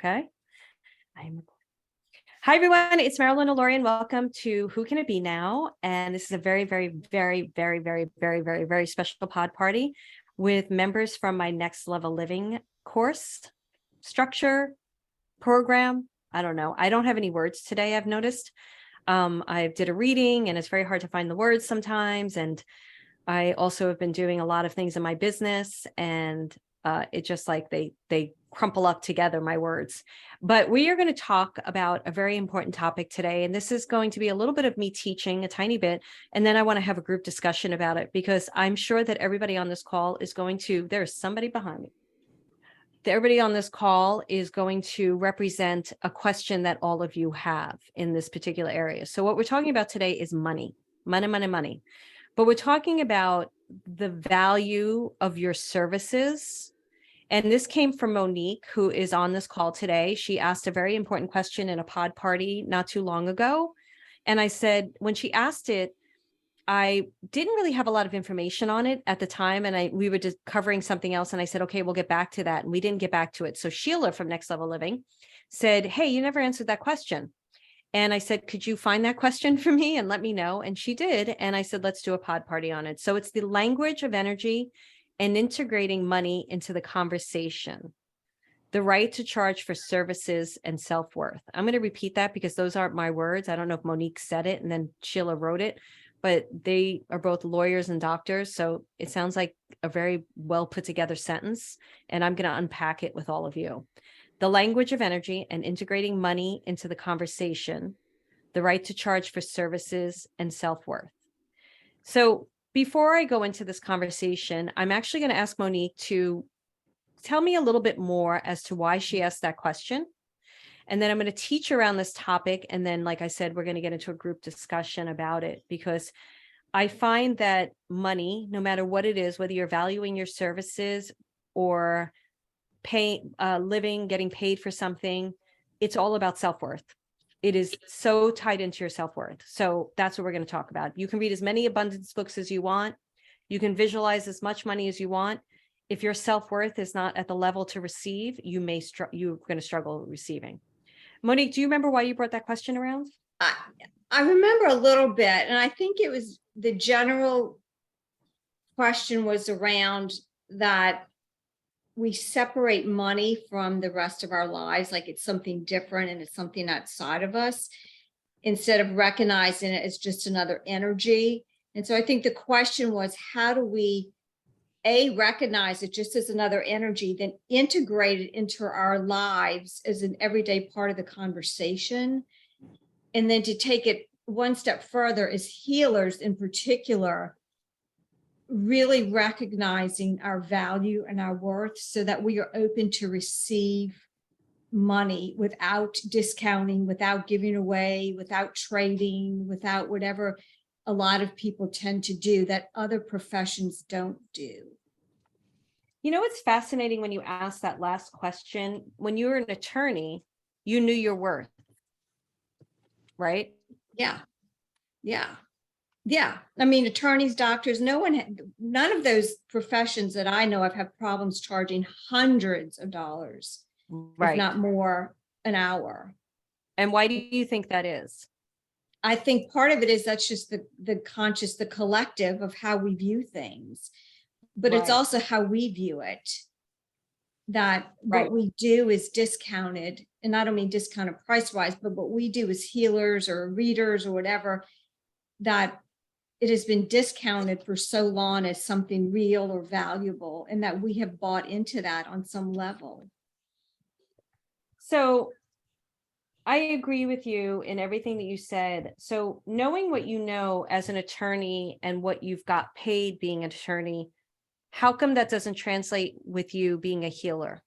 Okay. Hi, everyone. It's Marilyn, Alauria, and welcome to Who Can It Be Now? And this is a very, very, very, very, very, very, very, very special pod party with members from my Next Level Living course, structure, program. I don't know. I don't have any words today, I've noticed. I did a reading and it's very hard to find the words sometimes. And I also have been doing a lot of things in my business, and it just like they crumple up together, my words. But we are going to talk about a very important topic today. And this is going to be a little bit of me teaching a tiny bit. And then I want to have a group discussion about it, because I'm sure that everybody on this call is going to, there's somebody behind me. Everybody on this call is going to represent a question that all of you have in this particular area. So what we're talking about today is money, money, money, money. But we're talking about the value of your services. And this came from Monique, who is on this call today. She asked a very important question in a pod party not too long ago. And I said, when she asked it, I didn't really have a lot of information on it at the time. And we were just covering something else. And I said, okay, we'll get back to that. And we didn't get back to it. So Sheila from Next Level Living said, hey, you never answered that question. And I said, could you find that question for me and let me know? And she did. And I said, let's do a pod party on it. So it's the language of energy and integrating money into the conversation. The right to charge for services and self-worth. I'm going to repeat that because those aren't my words. I don't know if Monique said it and then Sheila wrote it, but they are both lawyers and doctors. So it sounds like a very well put together sentence. And I'm going to unpack it with all of you. The language of energy and integrating money into the conversation, the right to charge for services and self-worth. So before I go into this conversation, I'm actually going to ask Monique to tell me a little bit more as to why she asked that question. And then I'm going to teach around this topic. And then, like I said, we're going to get into a group discussion about it, because I find that money, no matter what it is, whether you're valuing your services or living, getting paid for something, it's all about self-worth. It is so tied into your self-worth. So that's what we're going to talk about. You can read as many abundance books as you want. You can visualize as much money as you want. If your self-worth is not at the level to receive, you're going to struggle receiving. Monique, do you remember why you brought that question around? I remember a little bit, and I think it was the general question was around that we separate money from the rest of our lives, like it's something different and it's something outside of us, instead of recognizing it as just another energy. And so I think the question was, how do we recognize it just as another energy, then integrate it into our lives as an everyday part of the conversation, and then to take it one step further as healers in particular, really recognizing our value and our worth so that we are open to receive money without discounting, without giving away, without trading, without whatever a lot of people tend to do that other professions don't do. You know, it's fascinating when you ask that last question. When you were an attorney, you knew your worth, right? Yeah. I mean, attorneys, doctors, none of those professions that I know of have problems charging hundreds of dollars, right, if not more, an hour. And why do you think that is? I think part of it is that's just the conscious, the collective of how we view things, but right, it's also how we view it, that right, what we do is discounted, and I don't mean discounted price wise, but what we do as healers or readers or whatever, that it has been discounted for so long as something real or valuable, and that we have bought into that on some level. So I agree with you in everything that you said. So knowing what you know as an attorney and what you've got paid being an attorney, how come that doesn't translate with you being a healer?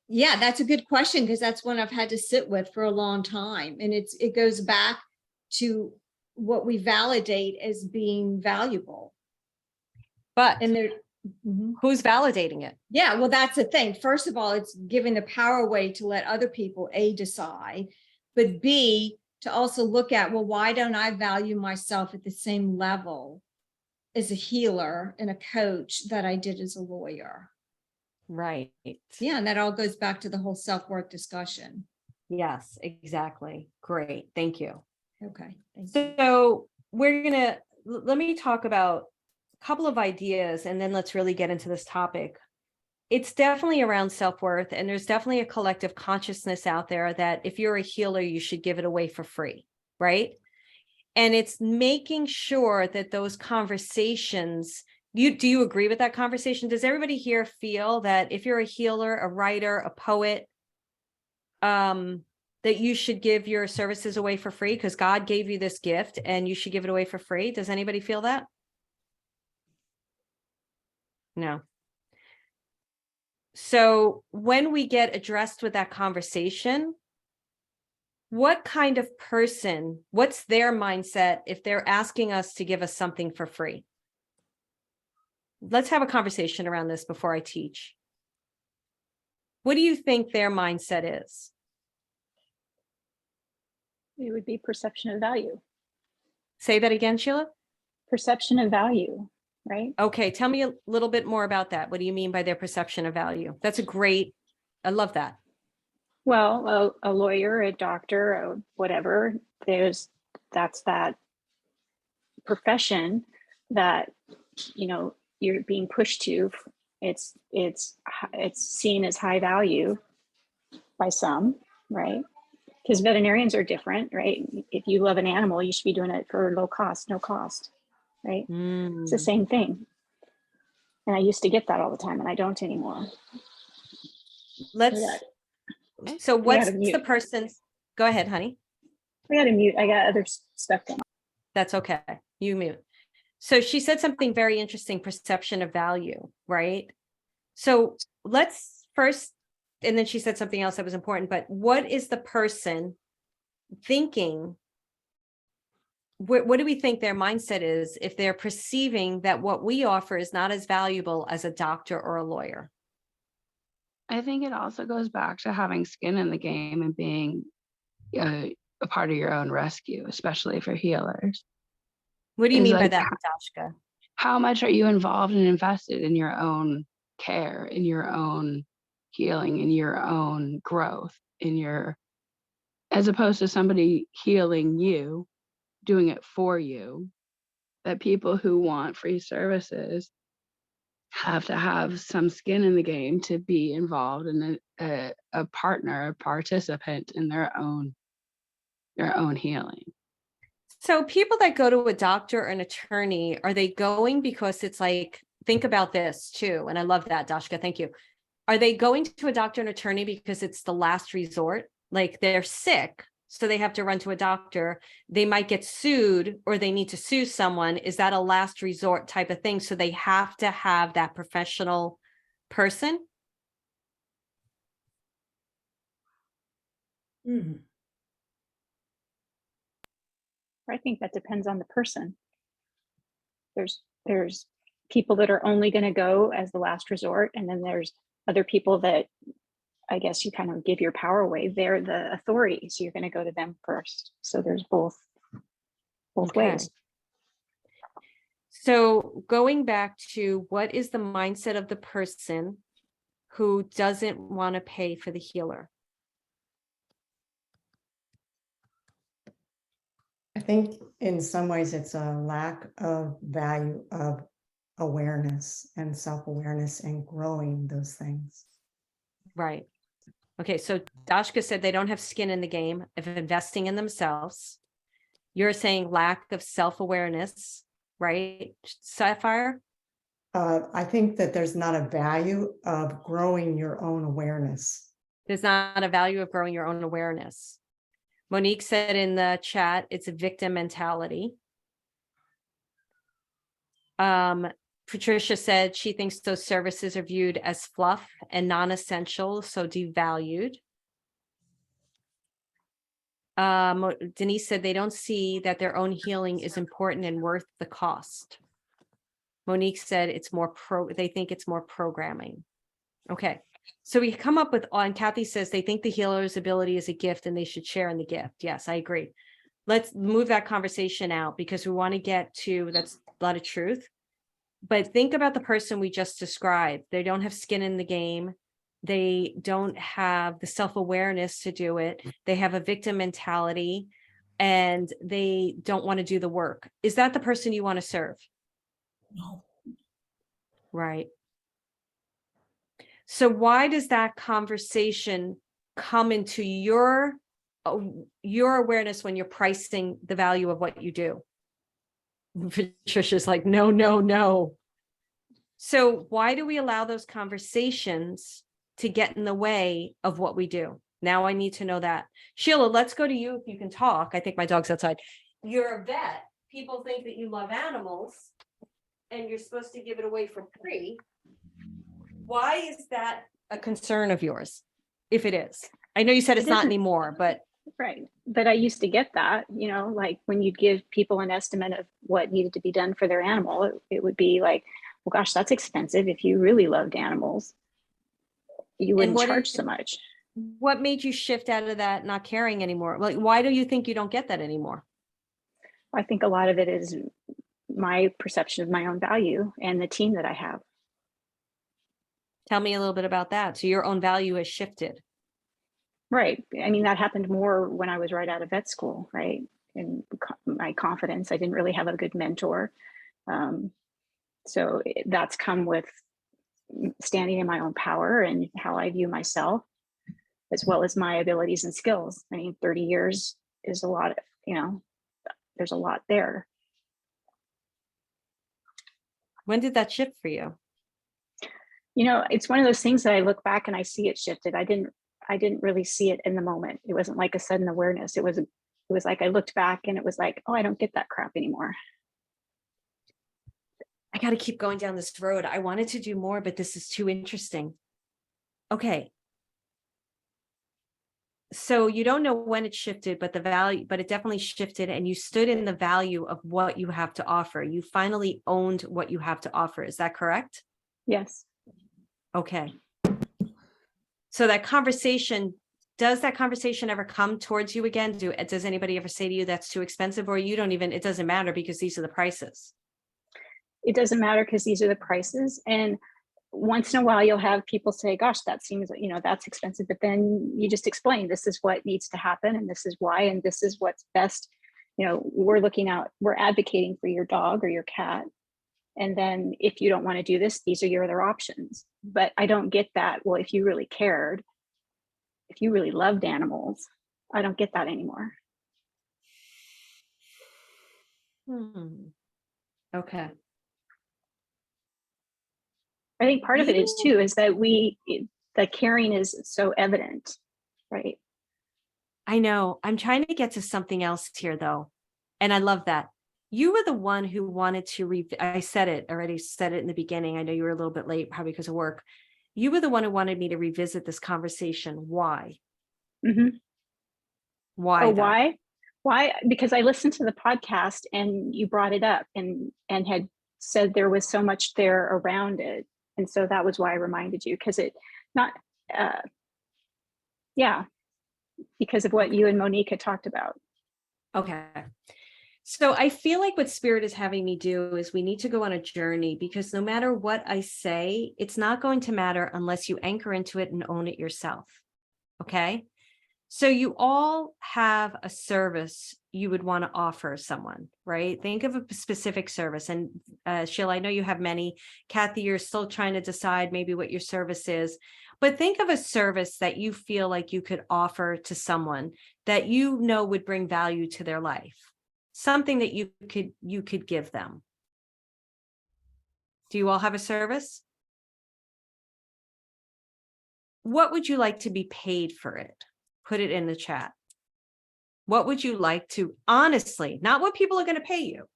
Yeah, that's a good question, because that's one I've had to sit with for a long time. And it goes back to what we validate as being valuable. But who's validating it? Yeah, well, that's the thing. First of all, it's giving the power away to let other people, A, decide, but B, to also look at, well, why don't I value myself at the same level as a healer and a coach that I did as a lawyer? Right. Yeah, and that all goes back to the whole self-worth discussion. Yes, exactly. Great. Thank you. Okay, thank you. So let me talk about a couple of ideas and then let's really get into this topic. It's definitely around self-worth, and there's definitely a collective consciousness out there that if you're a healer, you should give it away for free, right? And it's making sure that those conversations, do you agree with that conversation? Does everybody here feel that if you're a healer, a writer, a poet, that you should give your services away for free because God gave you this gift and you should give it away for free? Does anybody feel that? No. So when we get addressed with that conversation, what kind of person, what's their mindset if they're asking us to give us something for free? Let's have a conversation around this before I teach. What do you think their mindset is? It would be perception of value. Say that again, Sheila. Perception of value, right? Okay, tell me a little bit more about that. What do you mean by their perception of value? That's a great, I love that. Well, a lawyer, a doctor, or whatever, that's that profession that, you know, you're being pushed to. It's seen as high value by some, right? Because veterinarians are different, right? If you love an animal, you should be doing it for low cost, no cost, right? It's the same thing. And I used to get that all the time, and I don't anymore. So what's the person's, go ahead, honey. I got to mute. I got other stuff going on. That's okay. You mute. So she said something very interesting, perception of value, right? So let's first, and then she said something else that was important, but what is the person thinking? What do we think their mindset is if they're perceiving that what we offer is not as valuable as a doctor or a lawyer? I think it also goes back to having skin in the game and being a part of your own rescue, especially for healers. What do you mean by that, Natasha? How much are you involved and invested in your own care, in your own healing, in your own growth, as opposed to somebody healing you, doing it for you? That people who want free services have to have some skin in the game to be involved in a partner, a participant in their own healing. So people that go to a doctor or an attorney, are they going because it's like, think about this too. And I love that, Dashka. Thank you. Are they going to a doctor and attorney because it's the last resort? Like they're sick, so they have to run to a doctor. They might get sued or they need to sue someone. Is that a last resort type of thing? So they have to have that professional person? I think that depends on the person. There's people that are only going to go as the last resort, and then there's other people that I guess you kind of give your power away. They're the authority, so you're going to go to them first. So there's both ways. So going back to what is the mindset of the person who doesn't want to pay for the healer? I think in some ways it's a lack of value of awareness and self-awareness and growing those things. Right. Okay, so Dashka said they don't have skin in the game of investing in themselves. You're saying lack of self-awareness, right, Sapphire? I think that there's not a value of growing your own awareness. There's not a value of growing your own awareness. Monique said in the chat, it's a victim mentality. Patricia said she thinks those services are viewed as fluff and non-essential, so devalued. Denise said they don't see that their own healing is important and worth the cost. Monique said it's more they think it's more programming. Okay. So we come up with, and Kathy says they think the healer's ability is a gift and they should share in the gift. Yes, I agree. Let's move that conversation out because we want to get to, that's a lot of truth. But think about the person we just described. They don't have skin in the game. They don't have the self-awareness to do it. They have a victim mentality and they don't want to do the work. Is that the person you want to serve? No. Right. So why does that conversation come into your awareness when you're pricing the value of what you do? Patricia's like, no, no, no. So why do we allow those conversations to get in the way of what we do? Now I need to know that. Sheila, let's go to you if you can talk. I think my dog's outside. You're a vet. People think that you love animals and you're supposed to give it away for free. Why is that a concern of yours? If it is, I know you said it's not anymore, but. Right. But I used to get that, you know, like when you'd give people an estimate of what needed to be done for their animal, it would be like, well, gosh, that's expensive. If you really loved animals, you wouldn't charge so much. What made you shift out of that not caring anymore? Like, why do you think you don't get that anymore? I think a lot of it is my perception of my own value and the team that I have. Tell me a little bit about that. So your own value has shifted. Right. I mean, that happened more when I was right out of vet school, right? And my confidence, I didn't really have a good mentor. So that's come with standing in my own power and how I view myself, as well as my abilities and skills. I mean, 30 years is a lot, you know, there's a lot there. When did that shift for you? You know, it's one of those things that I look back and I see it shifted. I didn't really see it in the moment. It wasn't like a sudden awareness. It was like I looked back and it was like, oh, I don't get that crap anymore. I got to keep going down this road. I wanted to do more, but this is too interesting. Okay. So you don't know when it shifted, but the value, but it definitely shifted and you stood in the value of what you have to offer. You finally owned what you have to offer. Is that correct? Yes. Okay. So that conversation, does that conversation ever come towards you again? Does anybody ever say to you that's too expensive, or you don't even, it doesn't matter because these are the prices? It doesn't matter because these are the prices. And once in a while you'll have people say, gosh, that seems, you know, that's expensive. But then you just explain, this is what needs to happen and this is why, and this is what's best. You know, we're advocating for your dog or your cat. And then if you don't want to do this, these are your other options. But I don't get that. Well, if you really cared, if you really loved animals, I don't get that anymore. Okay. I think part of it is too, is that the caring is so evident, right? I know. I'm trying to get to something else here though. And I love that. You were the one who wanted to I said it in the beginning. I know you were a little bit late, probably because of work. You were the one who wanted me to revisit this conversation. Why? Mm-hmm. Why? Oh, why? Why? Because I listened to the podcast and you brought it up and had said there was so much there around it. And so that was why I reminded you, because because of what you and Monique had talked about. Okay. So I feel like what Spirit is having me do is we need to go on a journey, because no matter what I say, it's not going to matter unless you anchor into it and own it yourself. Okay. So you all have a service you would want to offer someone, right? Think of a specific service. And Sheila, I know you have many. Kathy, you're still trying to decide maybe what your service is. But think of a service that you feel like you could offer to someone that you know would bring value to their life. Something that you could give them. Do you all have a service? What would you like to be paid for it? Put it in the chat. What would you like to, honestly, not what people are going to pay you,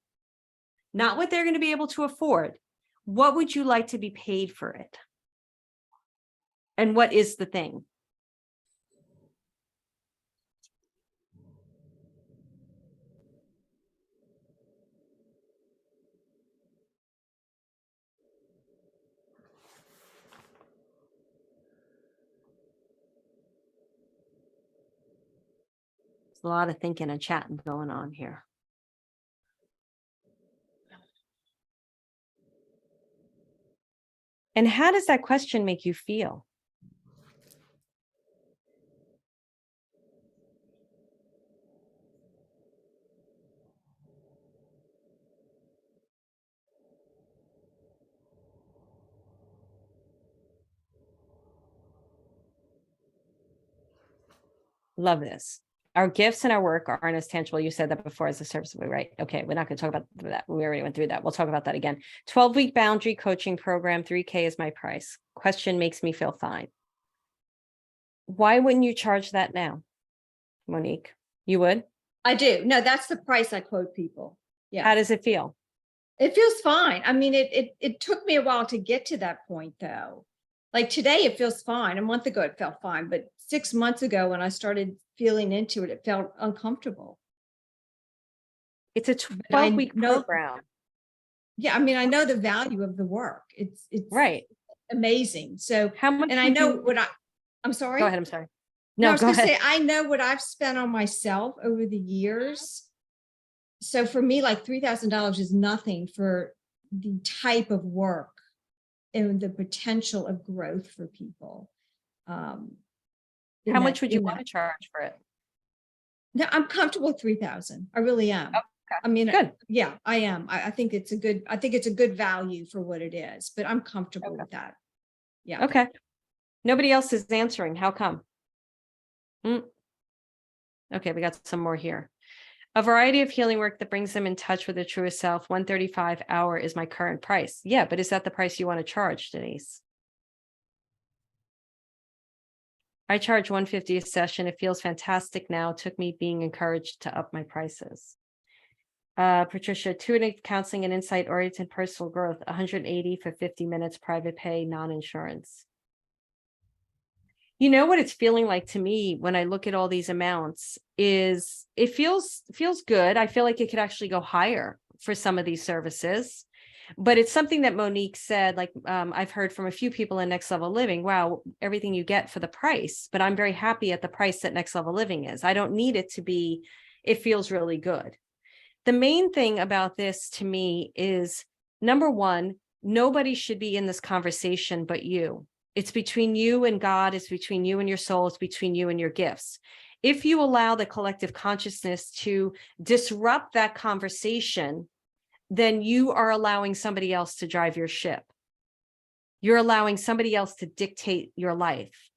not what they're going to be able to afford. What would you like to be paid for it? And what is the thing? There's a lot of thinking and chatting going on here. And how does that question make you feel? Love this. Our gifts and our work aren't as tangible. You said that before as a service, right? Okay, we're not going to talk about that. We already went through that. We'll talk about that again. 12-week boundary coaching program, 3K is my price. Question makes me feel fine. Why wouldn't you charge that now, Monique? You would? I do. No, that's the price I quote people. Yeah. How does it feel? It feels fine. I mean, it took me a while to get to that point though. Like today, it feels fine. A month ago, it felt fine. But 6 months ago, when I started feeling into it, it felt uncomfortable. It's a 12-week program. Yeah, I mean, I know the value of the work. It's right. Amazing. So how much? And I know what I'm sorry. Go ahead. I'm sorry. No, No, I was go going to ahead. say, I know what I've spent on myself over the years. So for me, like $3,000 is nothing for the type of work and the potential of growth for people. How much would you want to charge for it? No, I'm comfortable with 3,000. I really am. Okay. I mean, good. Yeah, I am. I think it's a good value for what it is, but I'm comfortable with that. Yeah. Okay. Nobody else is answering. How come? Okay, we got some more here. A variety of healing work that brings them in touch with their truest self. 135 hour is my current price. Yeah, but is that the price you want to charge, Denise? I charge 150 a session. It feels fantastic now. It took me being encouraged to up my prices. Patricia, intuitive counseling and insight-oriented personal growth, 180 for 50 minutes, private pay, non-insurance. You know what it's feeling like to me when I look at all these amounts is it feels good. I feel like it could actually go higher for some of these services, but it's something that Monique said, like I've heard from a few people in Next Level Living, wow, everything you get for the price, but I'm very happy at the price that Next Level Living is. I don't need it to be, it feels really good. The main thing about this to me is, number one, nobody should be in this conversation but you. It's between you and God. It's between you and your soul. It's between you and your gifts. If you allow the collective consciousness to disrupt that conversation, then you are allowing somebody else to drive your ship. You're allowing somebody else to dictate your life.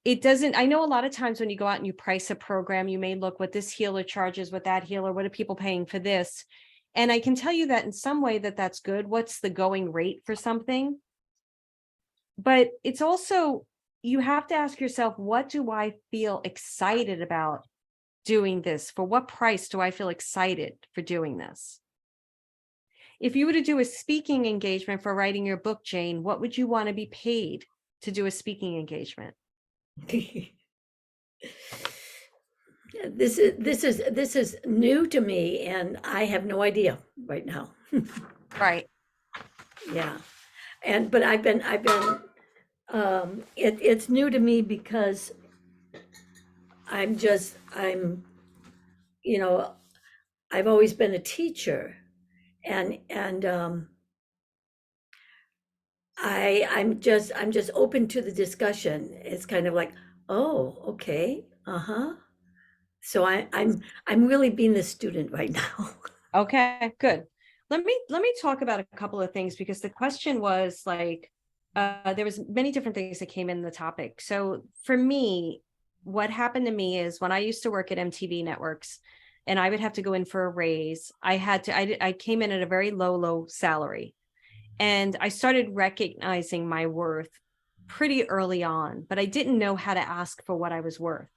It doesn't, I know a lot of times when you go out and you price a program, you may look what this healer charges, what that healer, what are people paying for this? And I can tell you that in some way that's good. What's the going rate for something? But it's also, you have to ask yourself, what do I feel excited about doing this? For what price do I feel excited for doing this? If you were to do a speaking engagement for writing your book, Jane, what would you want to be paid to do a speaking engagement? This is new to me, and I have no idea right now. Right. Yeah. But it's new to me because I've always been a teacher, and I'm just open to the discussion. It's kind of like, oh, okay, so I'm really being the student right now. Okay, good. Let me talk about a couple of things, because the question was like, there was many different things that came in the topic. So for me, what happened to me is when I used to work at MTV Networks and I would have to go in for a raise, I came in at a very low salary. And I started recognizing my worth pretty early on, but I didn't know how to ask for what I was worth.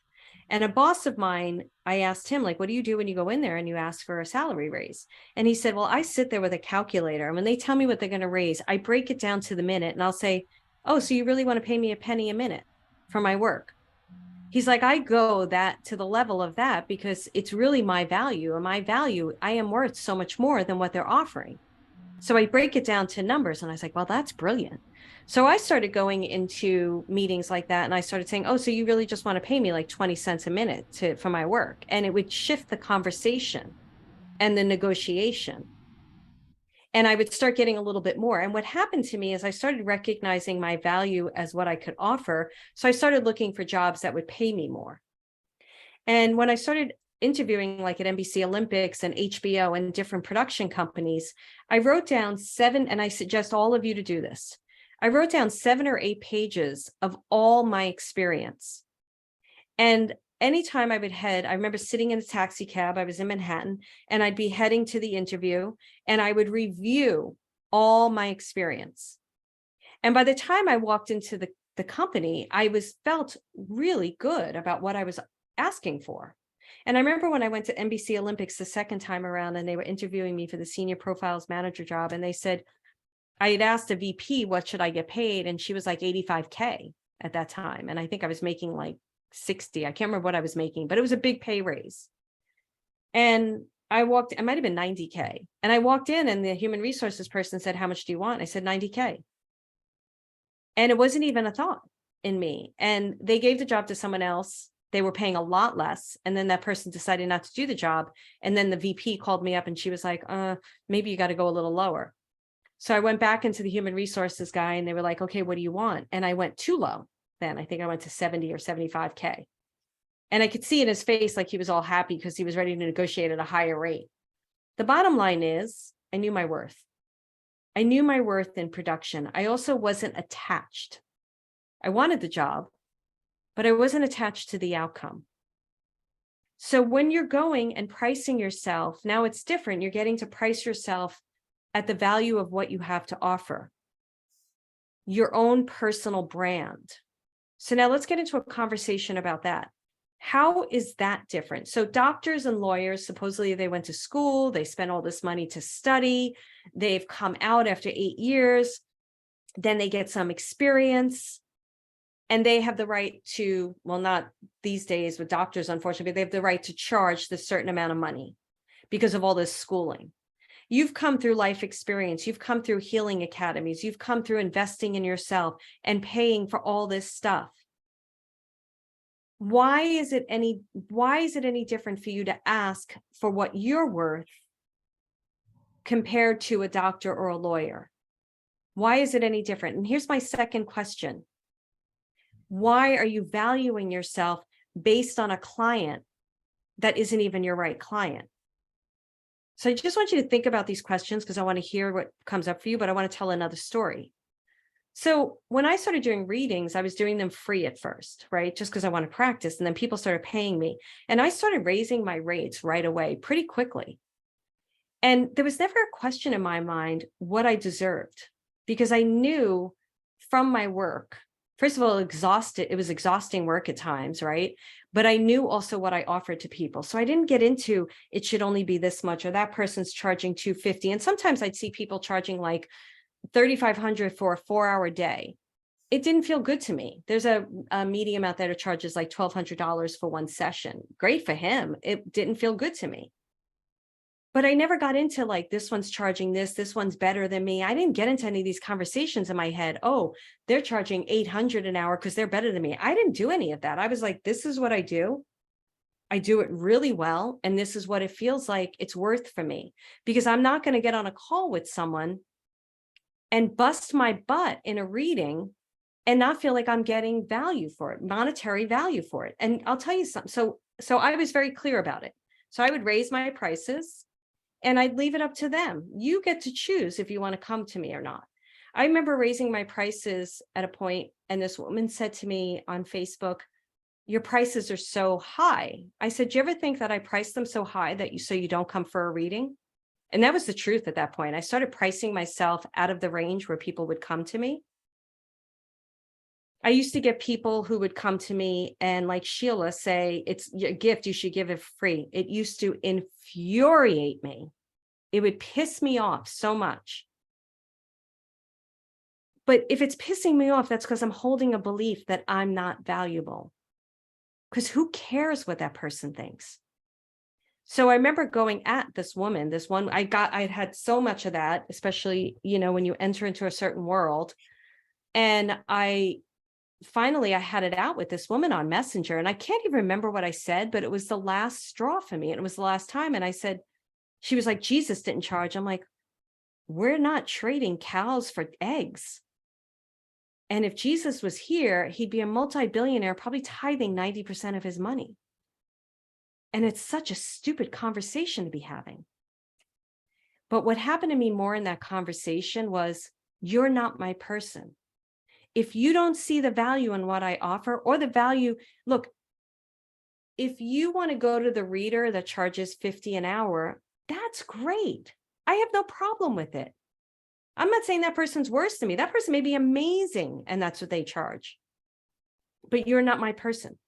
And a boss of mine, I asked him, like, what do you do when you go in there and you ask for a salary raise? And he said, well, I sit there with a calculator. And when they tell me what they're going to raise, I break it down to the minute and I'll say, oh, so you really want to pay me a penny a minute for my work? He's like, I go that to the level of that because it's really my value, and my value, I am worth so much more than what they're offering. So I break it down to numbers, and I was like, well, that's brilliant. So I started going into meetings like that, and I started saying, oh, so you really just want to pay me like 20 cents a minute for my work? And it would shift the conversation and the negotiation. And I would start getting a little bit more. And what happened to me is I started recognizing my value as what I could offer. So I started looking for jobs that would pay me more. And when I started interviewing, like at NBC Olympics and HBO and different production companies, I wrote down 7, and I suggest all of you to do this. I wrote down 7 or 8 pages of all my experience. And anytime I would head, I remember sitting in a taxi cab, I was in Manhattan, and I'd be heading to the interview, and I would review all my experience. And by the time I walked into the company, I felt really good about what I was asking for. And I remember when I went to NBC Olympics the second time around, and they were interviewing me for the senior profiles manager job, and they said, I had asked a VP, what should I get paid? And she was like 85K at that time. And I think I was making like 60. I can't remember what I was making, but it was a big pay raise. And I might have been 90K. And I walked in, and the human resources person said, how much do you want? I said 90K. And it wasn't even a thought in me. And they gave the job to someone else. They were paying a lot less. And then that person decided not to do the job. And then the VP called me up, and she was like, maybe you got to go a little lower. So I went back into the human resources guy, and they were like, okay, what do you want? And I went too low. Then I think I went to 70 or 75K. And I could see in his face like he was all happy because he was ready to negotiate at a higher rate. The bottom line is, I knew my worth. I knew my worth in production. I also wasn't attached. I wanted the job, but I wasn't attached to the outcome. So when you're going and pricing yourself, now it's different. You're getting to price yourself at the value of what you have to offer, your own personal brand. So now let's get into a conversation about that. How is that different? So doctors and lawyers, supposedly they went to school, they spent all this money to study, they've come out after 8 years, then they get some experience, and they have the right to, well, not these days with doctors, unfortunately, but they have the right to charge this certain amount of money because of all this schooling. You've come through life experience, you've come through healing academies, you've come through investing in yourself and paying for all this stuff. Why is it any different for you to ask for what you're worth compared to a doctor or a lawyer? Why is it any different? And here's my second question. Why are you valuing yourself based on a client that isn't even your right client? So I just want you to think about these questions because I want to hear what comes up for you, but I want to tell another story. So when I started doing readings, I was doing them free at first, right? Just because I want to practice. And then people started paying me. And I started raising my rates right away, pretty quickly. And there was never a question in my mind what I deserved, because I knew from my work, first of all, it was exhausting work at times, right? But I knew also what I offered to people. So I didn't get into it should only be this much, or that person's charging $250. And sometimes I'd see people charging like $3,500 for a 4-hour day. It didn't feel good to me. There's a medium out there that charges like $1,200 for one session. Great for him. It didn't feel good to me. But I never got into like, this one's charging this one's better than me. I didn't get into any of these conversations in my head. Oh, they're charging $800 an hour because they're better than me. I didn't do any of that. I was like, this is what I do. I do it really well. And this is what it feels like it's worth for me, because I'm not going to get on a call with someone and bust my butt in a reading and not feel like I'm getting value for it, monetary value for it. And I'll tell you something. So I was very clear about it. So I would raise my prices and I'd leave it up to them. You get to choose if you want to come to me or not. I remember raising my prices at a point, and this woman said to me on Facebook, your prices are so high. I said, do you ever think that I priced them so high that so you don't come for a reading? And that was the truth at that point. I started pricing myself out of the range where people would come to me. I used to get people who would come to me and, like Sheila, say, it's a gift, you should give it free. It used to infuriate me. It would piss me off so much. But if it's pissing me off, that's because I'm holding a belief that I'm not valuable. Because who cares what that person thinks? So I remember going at this woman, I had so much of that, especially, when you enter into a certain world. And I had it out with this woman on Messenger, and I can't even remember what I said, but it was the last straw for me. And it was the last time. And I said, she was like, Jesus didn't charge. I'm like, we're not trading cows for eggs. And if Jesus was here, he'd be a multi-billionaire, probably tithing 90% of his money. And it's such a stupid conversation to be having. But what happened to me more in that conversation was, you're not my person. If you don't see the value in what I offer, or the value, look, if you want to go to the reader that charges $50 an hour, that's great. I have no problem with it. I'm not saying that person's worse than me. That person may be amazing, and that's what they charge. But you're not my person.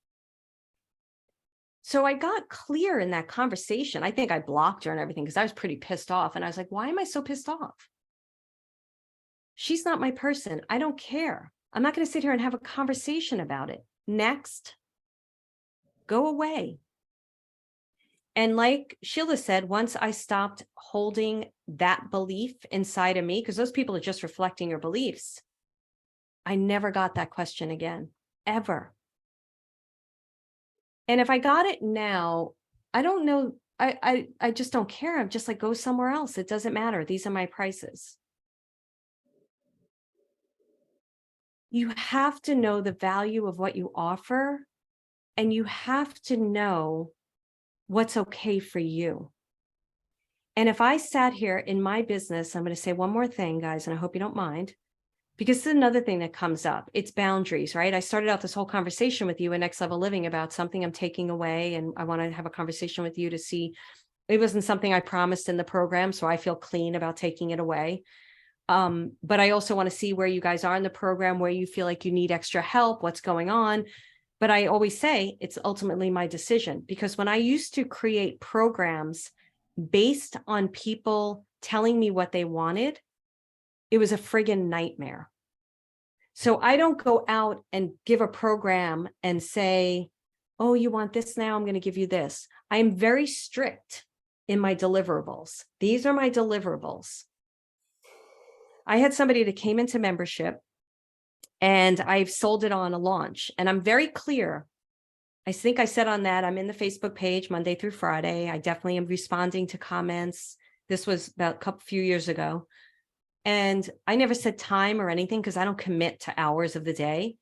So I got clear in that conversation. I think I blocked her and everything because I was pretty pissed off. And I was like, why am I so pissed off? She's not my person. I don't care. I'm not going to sit here and have a conversation about it. Next, go away. And like Sheila said, once I stopped holding that belief inside of me, because those people are just reflecting your beliefs, I never got that question again, ever. And if I got it now, I don't know. I just don't care. I'm just like, go somewhere else. It doesn't matter. These are my prices. You have to know the value of what you offer, and you have to know what's okay for you. And if I sat here in my business, I'm going to say one more thing, guys, and I hope you don't mind, because this is another thing that comes up. It's boundaries, right? I started out this whole conversation with you in Next Level Living about something I'm taking away, and I want to have a conversation with you to see. It wasn't something I promised in the program, so I feel clean about taking it away. But I also want to see where you guys are in the program, where you feel like you need extra help, what's going on. But I always say it's ultimately my decision, because when I used to create programs based on people telling me what they wanted, it was a friggin' nightmare. So I don't go out and give a program and say, oh, you want this now? I'm going to give you this. I am very strict in my deliverables. These are my deliverables. I had somebody that came into membership, and I've sold it on a launch, and I'm very clear. I think I said on that, I'm in the Facebook page Monday through Friday. I definitely am responding to comments. This was about a few years ago. And I never said time or anything because I don't commit to hours of the day.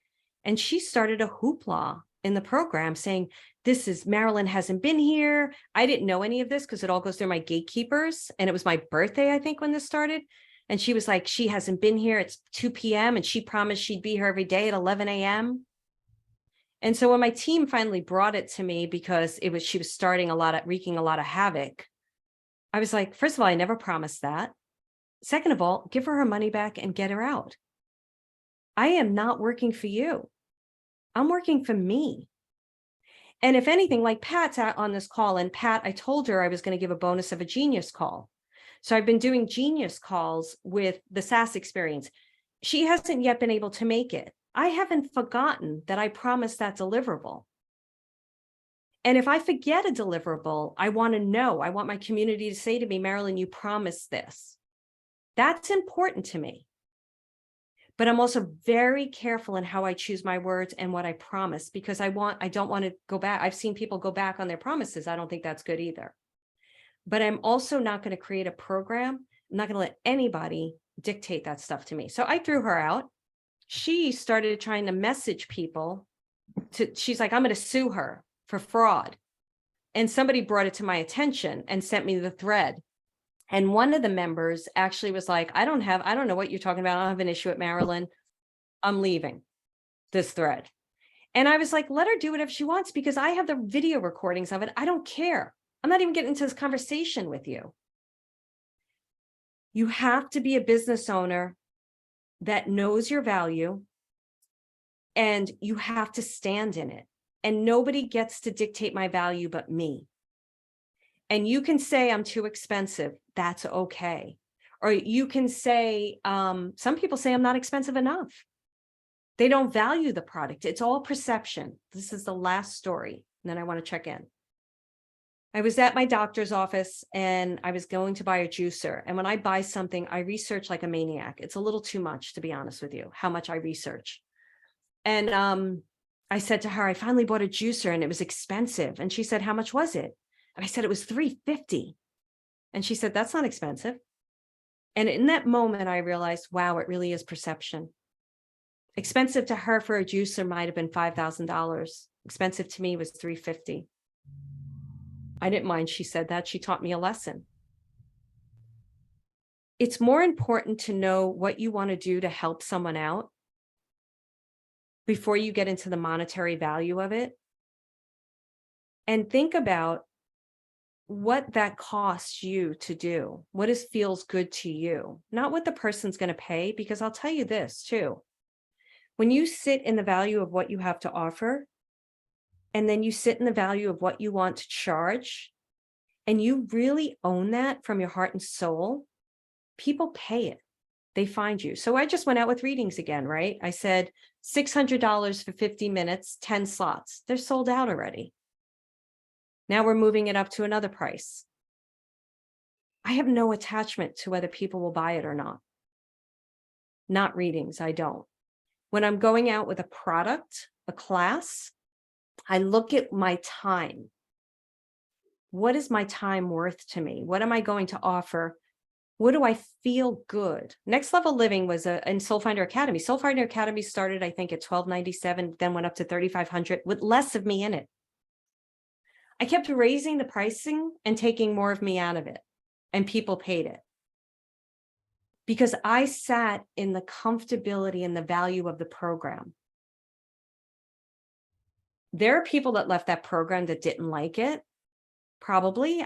And she started a hoopla in the program saying, this is Marilyn hasn't been here. I didn't know any of this because it all goes through my gatekeepers. And it was my birthday, I think, when this started. And she was like, she hasn't been here. It's 2 p.m. and she promised she'd be here every day at 11 a.m. And so when my team finally brought it to me, because she was wreaking a lot of havoc, I was like, first of all, I never promised that. Second of all, give her money back and get her out. I am not working for you. I'm working for me. And if anything, like Pat's on this call, and Pat, I told her I was going to give a bonus of a genius call. So I've been doing genius calls with the SaaS experience. She hasn't yet been able to make it. I haven't forgotten that I promised that deliverable. And if I forget a deliverable, I want to know. I want my community to say to me, Marilyn, you promised this. That's important to me. But I'm also very careful in how I choose my words and what I promise, because I don't want to go back. I've seen people go back on their promises. I don't think that's good either. But I'm also not going to create a program. I'm not going to let anybody dictate that stuff to me. So I threw her out. She started trying to message people. She's like, I'm going to sue her for fraud. And somebody brought it to my attention and sent me the thread. And one of the members actually was like, I don't know what you're talking about. I don't have an issue with Marilyn. I'm leaving this thread. And I was like, let her do whatever she wants, because I have the video recordings of it. I don't care. I'm not even getting into this conversation with you. You have to be a business owner that knows your value, and you have to stand in it. And nobody gets to dictate my value but me. And you can say I'm too expensive. That's okay. Or you can say, some people say I'm not expensive enough. They don't value the product. It's all perception. This is the last story. And then I want to check in. I was at my doctor's office and I was going to buy a juicer. And when I buy something, I research like a maniac. It's a little too much, to be honest with you, how much I research. And I said to her, I finally bought a juicer and it was expensive. And she said, how much was it? And I said, it was $350. And she said, that's not expensive. And in that moment, I realized, wow, it really is perception. Expensive to her for a juicer might have been $5,000. Expensive to me was $350. I didn't mind she said that. She taught me a lesson. It's more important to know what you want to do to help someone out before you get into the monetary value of it. And think about what that costs you to do. What feels good to you, not what the person's going to pay. Because I'll tell you this too. When you sit in the value of what you have to offer, and then you sit in the value of what you want to charge, and you really own that from your heart and soul, people pay it. They find you. So I just went out with readings again, right? I said $600 for 50 minutes, 10 slots. They're sold out already. Now we're moving it up to another price. I have no attachment to whether people will buy it or not. Not readings, I don't. When I'm going out with a product, a class, I look at my time. What is my time worth to me? What am I going to offer? What do I feel good? Next Level Living was in Soul Finder Academy. Soul Finder Academy started, I think, at $1,297, then went up to $3,500 with less of me in it. I kept raising the pricing and taking more of me out of it, and people paid it. Because I sat in the comfortability and the value of the program. There are people that left that program that didn't like it. Probably,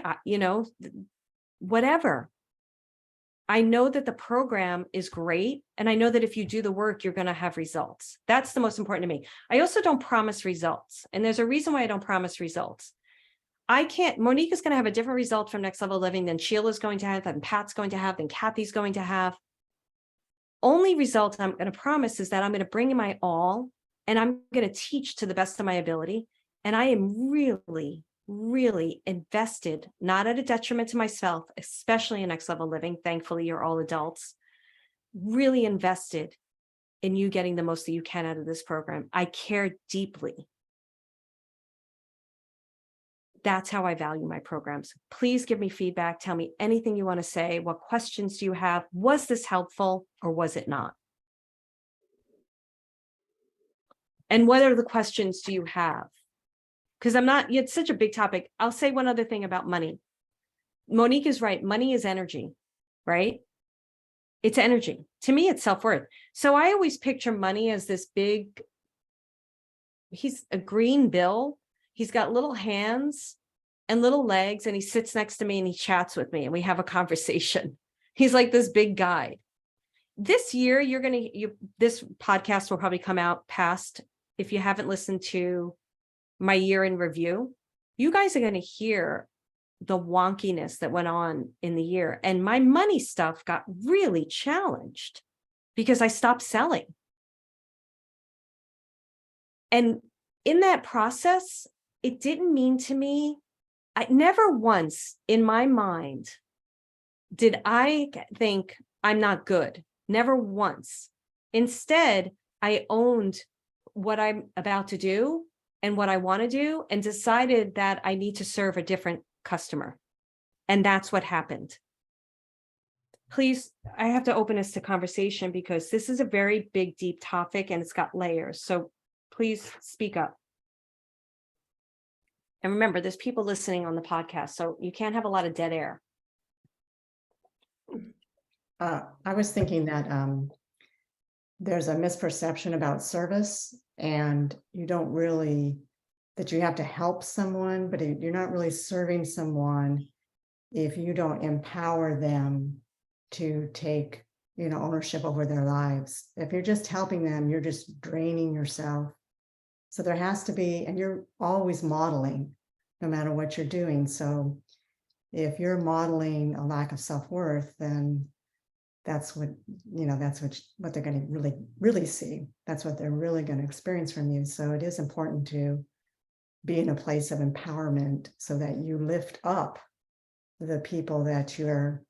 whatever. I know that the program is great. And I know that if you do the work, you're going to have results. That's the most important to me. I also don't promise results. And there's a reason why I don't promise results. Monique is going to have a different result from Next Level Living than Sheila's going to have, than Pat's going to have, than Kathy's going to have. Only result I'm going to promise is that I'm going to bring in my all, and I'm going to teach to the best of my ability. And I am really, really invested, not at a detriment to myself, especially in Next Level Living. Thankfully, you're all adults, really invested in you getting the most that you can out of this program. I care deeply. That's how I value my programs. Please give me feedback. Tell me anything you want to say. What questions do you have? Was this helpful or was it not? And what are the questions do you have? Because it's such a big topic. I'll say one other thing about money. Monique is right. Money is energy, right? It's energy. To me, it's self-worth. So I always picture money as this big, he's a green bill. He's got little hands and little legs, and he sits next to me and he chats with me and we have a conversation. He's like this big guide. This year, this podcast will probably come out past, if you haven't listened to my year in review, you guys are going to hear the wonkiness that went on in the year. And my money stuff got really challenged because I stopped selling. And in that process, it didn't mean to me, I never once in my mind did I think I'm not good. Never once. Instead, I owned what I'm about to do and what I want to do, and decided that I need to serve a different customer. And that's what happened. Please, I have to open this to conversation because this is a very big, deep topic and it's got layers. So please speak up. And remember, there's people listening on the podcast, so you can't have a lot of dead air. I was thinking that there's a misperception about service, and you don't really, that you have to help someone, but you're not really serving someone if you don't empower them to take, ownership over their lives. If you're just helping them, you're just draining yourself. So there has to be, and you're always modeling no matter what you're doing. So if you're modeling a lack of self-worth, then that's what they're going to really, really see. That's what they're really going to experience from you. So it is important to be in a place of empowerment so that you lift up the people that you're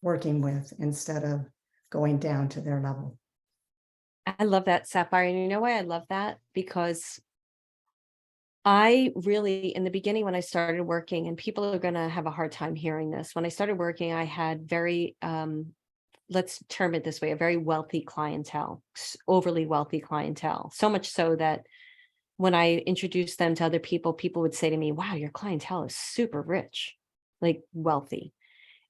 working with instead of going down to their level. I love that, Sapphire. And you know why I love that? Because I really, in the beginning, when I started working, and people are going to have a hard time hearing this, when I started working, I had very let's term it this way, a very wealthy clientele, overly wealthy clientele. So much so that when I introduced them to other people, people would say to me, wow, your clientele is super rich, like wealthy.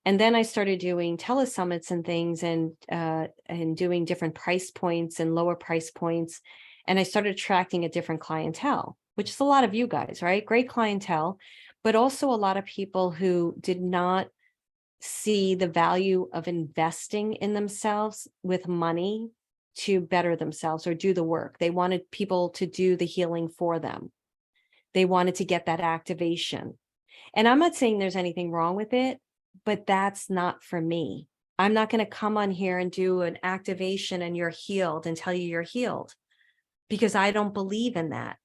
And then I started doing telesummits and things, and doing different price points and lower price points. And I started attracting a different clientele, which is a lot of you guys, right? Great clientele, but also a lot of people who did not see the value of investing in themselves with money to better themselves or do the work. They wanted people to do the healing for them. They wanted to get that activation. And I'm not saying there's anything wrong with it, but that's not for me. I'm not going to come on here and do an activation and you're healed and tell you you're healed, because I don't believe in that.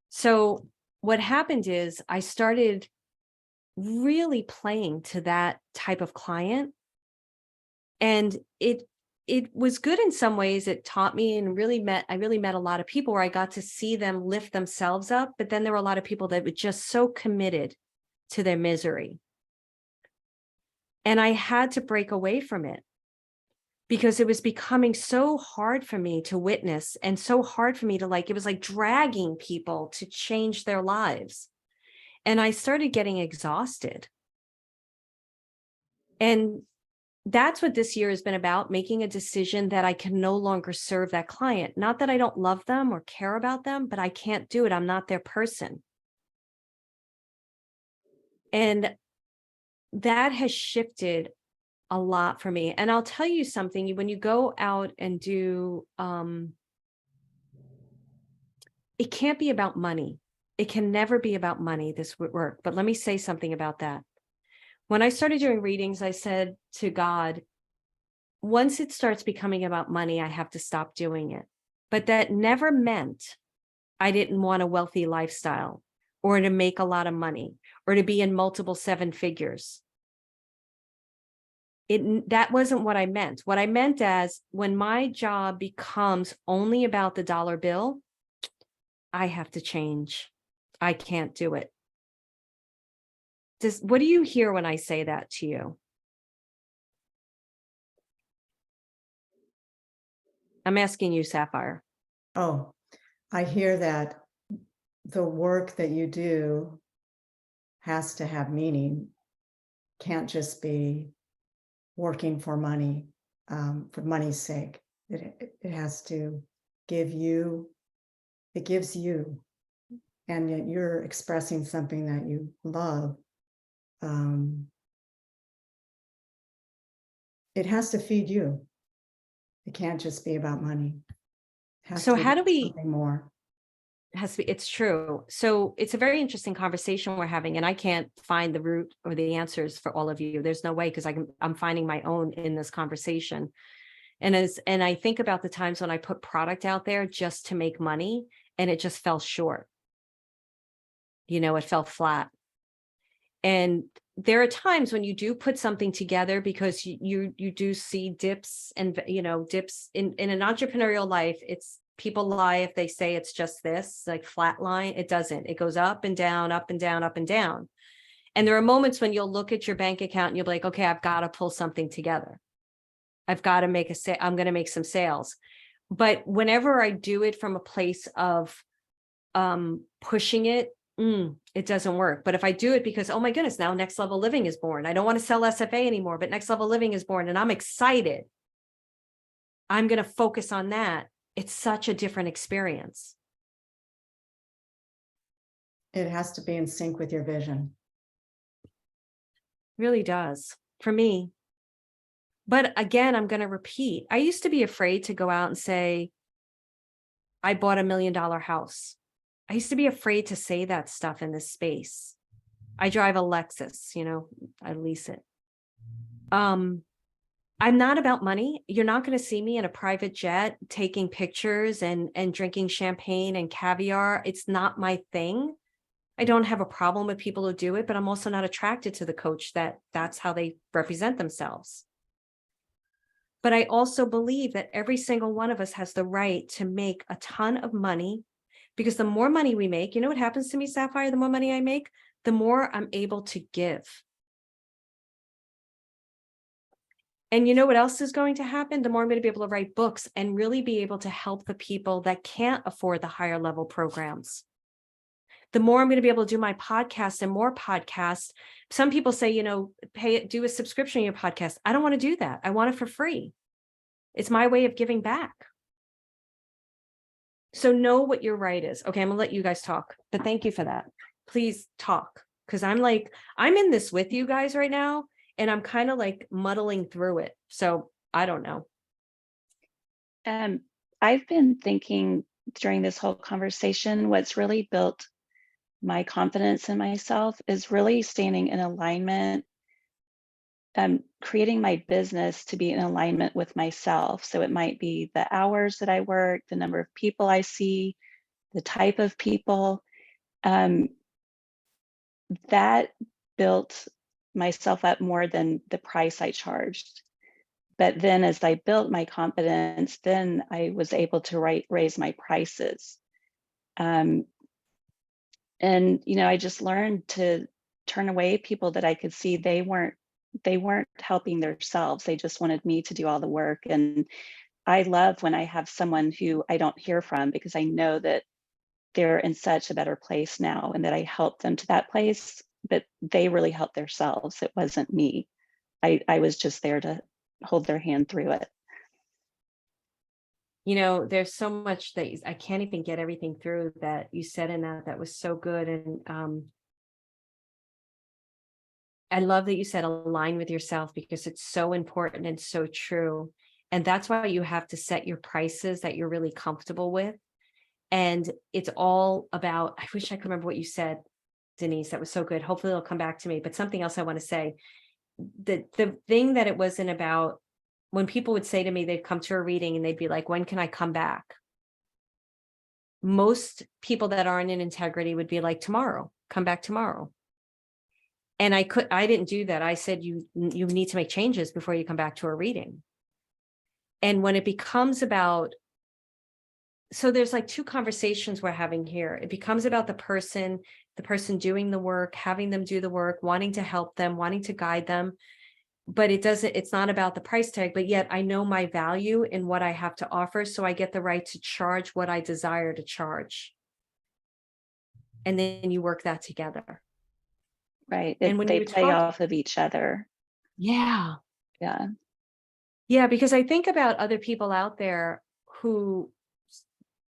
So what happened is I started really playing to that type of client. And it was good in some ways. It taught me and I really met a lot of people where I got to see them lift themselves up. But then there were a lot of people that were just so committed to their misery. And I had to break away from it because it was becoming so hard for me to witness, and so hard for me to it was like dragging people to change their lives. And I started getting exhausted. And that's what this year has been about, making a decision that I can no longer serve that client. Not that I don't love them or care about them, but I can't do it. I'm not their person. And that has shifted a lot for me. And I'll tell you something, when you go out and do, it can't be about money. It can never be about money, this work. But let me say something about that. When I started doing readings, I said to God, once it starts becoming about money, I have to stop doing it. But that never meant I didn't want a wealthy lifestyle or to make a lot of money or to be in multiple seven figures. That wasn't what I meant. What I meant as when my job becomes only about the dollar bill, I have to change. I can't do it. What do you hear when I say that to you? I'm asking you, Sapphire. Oh, I hear that the work that you do has to have meaning, can't just be working for money, for money's sake. It has to give you, it gives you, and yet you're expressing something that you love. It has to feed you. It can't just be about money. It has So to be how do we, something more. it's true. So it's a very interesting conversation we're having, and I can't find the root or the answers for all of you. There's no way, because I'm finding my own in this conversation. And I think about the times when I put product out there just to make money and it just fell short. It fell flat. And there are times when you do put something together because you do see dips and, dips in an entrepreneurial life. It's people lie if they say it's just this, like flat line. It doesn't. It goes up and down, up and down, up and down. And there are moments when you'll look at your bank account and you'll be like, okay, I've got to pull something together. I've got to make I'm going to make some sales. But whenever I do it from a place of pushing it, it doesn't work. But if I do it because, oh my goodness, now Next Level Living is born. I don't want to sell SFA anymore, but Next Level Living is born and I'm excited. I'm going to focus on that. It's such a different experience. It has to be in sync with your vision. Really does for me. But again, I'm going to repeat. I used to be afraid to go out and say, I bought $1 million house. I used to be afraid to say that stuff in this space. I drive a Lexus, I lease it. I'm not about money. You're not going to see me in a private jet taking pictures and drinking champagne and caviar. It's not my thing. I don't have a problem with people who do it, but I'm also not attracted to the coach that's how they represent themselves. But I also believe that every single one of us has the right to make a ton of money, because the more money we make, you know what happens to me, Sapphire? The more money I make, the more I'm able to give. And you know what else is going to happen? The more I'm going to be able to write books and really be able to help the people that can't afford the higher level programs. The more I'm going to be able to do my podcast and more podcasts. Some people say, you know, do a subscription to your podcast. I don't want to do that. I want it for free. It's my way of giving back. So know what your right is. Okay, I'm gonna let you guys talk, but thank you for that. Please talk, because I'm in this with you guys right now, and I'm kind of like muddling through it. So I don't know. I've been thinking during this whole conversation, what's really built my confidence in myself is really standing in alignment, creating my business to be in alignment with myself. So it might be the hours that I work, the number of people I see, the type of people. That built myself up more than the price I charged. But then as I built my confidence, then I was able to raise my prices. And, you know, I just learned to turn away people that I could see they weren't helping themselves. They just wanted me to do all the work. And I love when I have someone who I don't hear from, because I know that they're in such a better place now and that I helped them to that place, but they really helped themselves. It wasn't me. I was just there to hold their hand through it. You know, there's so much that I can't even get everything through that you said in that was so good. And I love that you said align with yourself, because it's so important and so true. And that's why you have to set your prices that you're really comfortable with. And it's all about, I wish I could remember what you said, Denise, that was so good. Hopefully it'll come back to me. But something else I want to say, the thing that it wasn't about, when people would say to me, they'd come to a reading and they'd be like, when can I come back? Most people that aren't in integrity would be like, tomorrow, come back tomorrow. And I didn't do that. I said, you need to make changes before you come back to a reading. And when it becomes about, so there's like two conversations we're having here. It becomes about the person doing the work, having them do the work, wanting to help them, wanting to guide them. But it's not about the price tag, but yet I know my value in what I have to offer. So I get the right to charge what I desire to charge. And then you work that together. Right. And when they you play talk, off of each other. yeah. Yeah. Yeah, because I think about other people out there who,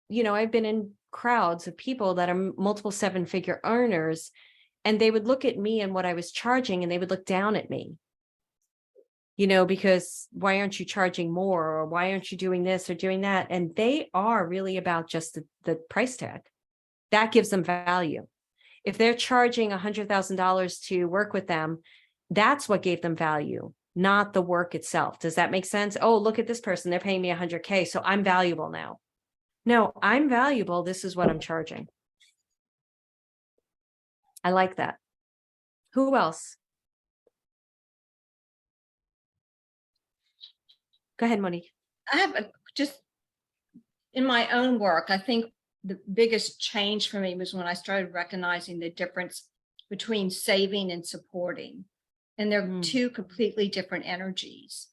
you know, I've been in crowds of people that are multiple 7-figure earners, and they would look at me and what I was charging, and they would look down at me, you know, because why aren't you charging more? Or why aren't you doing this or doing that? And they are really about just the price tag. That gives them value. If they're charging $100,000 to work with them, that's what gave them value, not the work itself. Does that make sense? Oh, look at this person. They're paying me $100K. So I'm valuable now. No, I'm valuable. This is what I'm charging. I like that. Who else? Go ahead, Monique. I have just in my own work, I think the biggest change for me was when I started recognizing the difference between saving and supporting. And they're two completely different energies.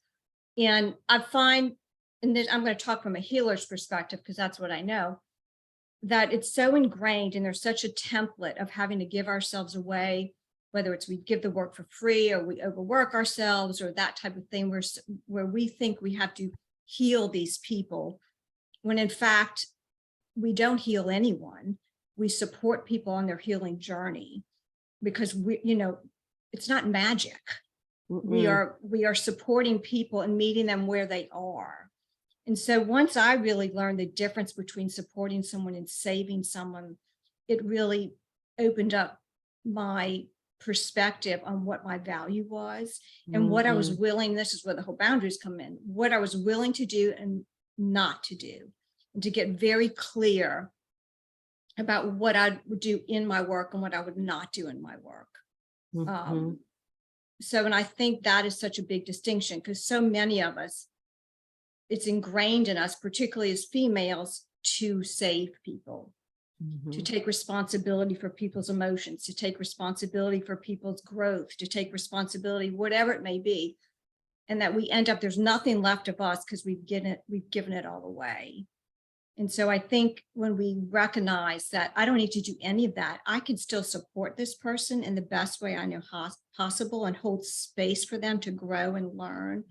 And I find, and this, I'm going to talk from a healer's perspective, because that's what I know, that it's so ingrained and there's such a template of having to give ourselves away, whether it's we give the work for free or we overwork ourselves or that type of thing, where we think we have to heal these people, when in fact, we don't heal anyone. We support people on their healing journey, because we, you know, it's not magic. We are supporting people and meeting them where they are. And so once I really learned the difference between supporting someone and saving someone, it really opened up my perspective on what my value was and what I was willing, this is where the whole boundaries come in, what I was willing to do and not to do, and to get very clear about what I would do in my work and what I would not do in my work. So, and I think that is such a big distinction, because so many of us, it's ingrained in us, particularly as females, to save people, to take responsibility for people's emotions, to take responsibility for people's growth, to take responsibility, whatever it may be. and that we end up, there's nothing left of us because we've given it all away. And so I think when we recognize that I don't need to do any of that, I can still support this person in the best way I know possible and hold space for them to grow and learn.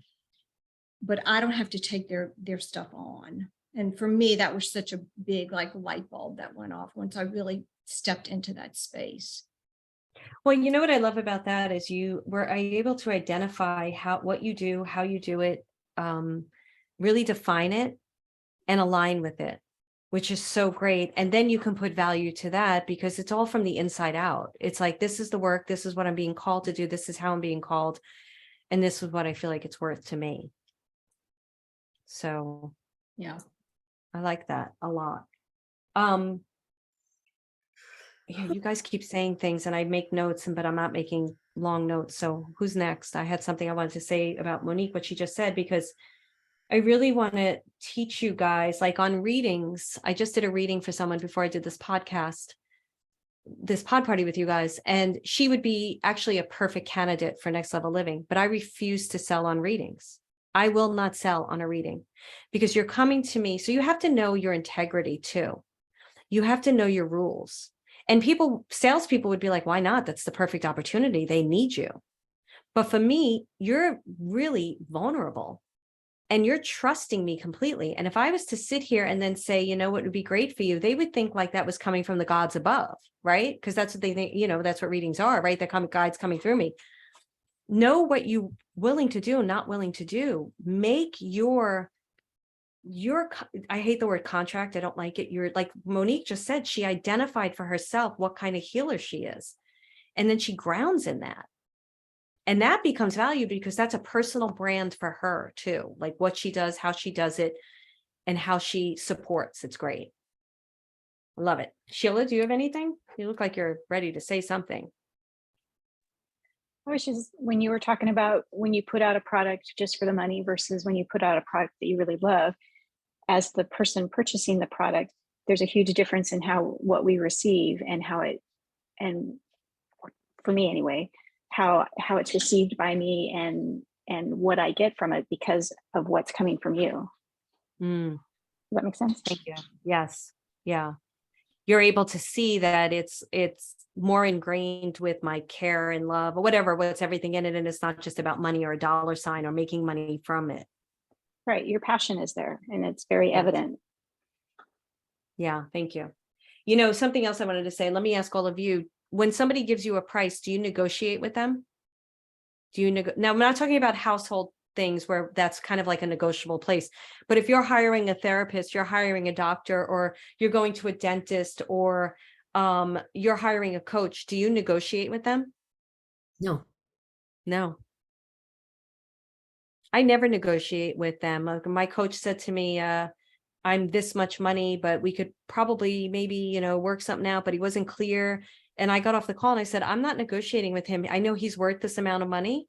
But I don't have to take their stuff on. And for me, that was such a big like light bulb that went off once I really stepped into that space. Well, you know what I love about that is you were able to identify what you do, how you do it, really define it and align with it, which is so great. And then you can put value to that because it's all from the inside out. It's like, this is the work, this is what I'm being called to do, this is how I'm being called, and this is what I feel like it's worth to me. So Yeah. I like that a lot. Yeah, you guys keep saying things and I make notes, but I'm not making long notes. So who's next? I had something I wanted to say about Monique, what she just said, because I really want to teach you guys, like on readings. I just did a reading for someone before I did this podcast, this pod party with you guys, and she would be actually a perfect candidate for Next Level Living, but I refuse to sell on readings. I will not sell on a reading because you're coming to me. So you have to know your integrity too. You have to know your rules. And salespeople would be like, why not? That's the perfect opportunity. They need you. But for me, you're really vulnerable and you're trusting me completely. And if I was to sit here and then say, you know, what would be great for you, they would think like that was coming from the gods above, right? Because that's what they think, you know, that's what readings are, right? They're guides coming through me. Know what you're willing to do and not willing to do. Make your I hate the word contract. I don't like it. You're like Monique just said, she identified for herself what kind of healer she is. And then she grounds in that. And that becomes value because that's a personal brand for her too. Like what she does, how she does it, and how she supports. It's great. I love it. Sheila, do you have anything? You look like you're ready to say something. I was just, when you were talking about when you put out a product just for the money versus when you put out a product that you really love, as the person purchasing the product, there's a huge difference in what we receive and how it, and for me anyway, how it's received by me and what I get from it because of what's coming from you. Does that make sense? Thank you. Yes. Yeah. You're able to see that it's more ingrained with my care and love or whatever, what's everything in it. And it's not just about money or a dollar sign or making money from it. Right. Your passion is there and it's very evident. Yeah. Thank you. You know, something else I wanted to say, let me ask all of you, when somebody gives you a price, do you negotiate with them? Now, I'm not talking about household things where that's kind of like a negotiable place, but if you're hiring a therapist, you're hiring a doctor, or you're going to a dentist, or you're hiring a coach, do you negotiate with them? No. No. I never negotiate with them. My coach said to me, I'm this much money, but we could probably maybe, you know, work something out, but he wasn't clear. And I got off the call and I said, I'm not negotiating with him. I know he's worth this amount of money.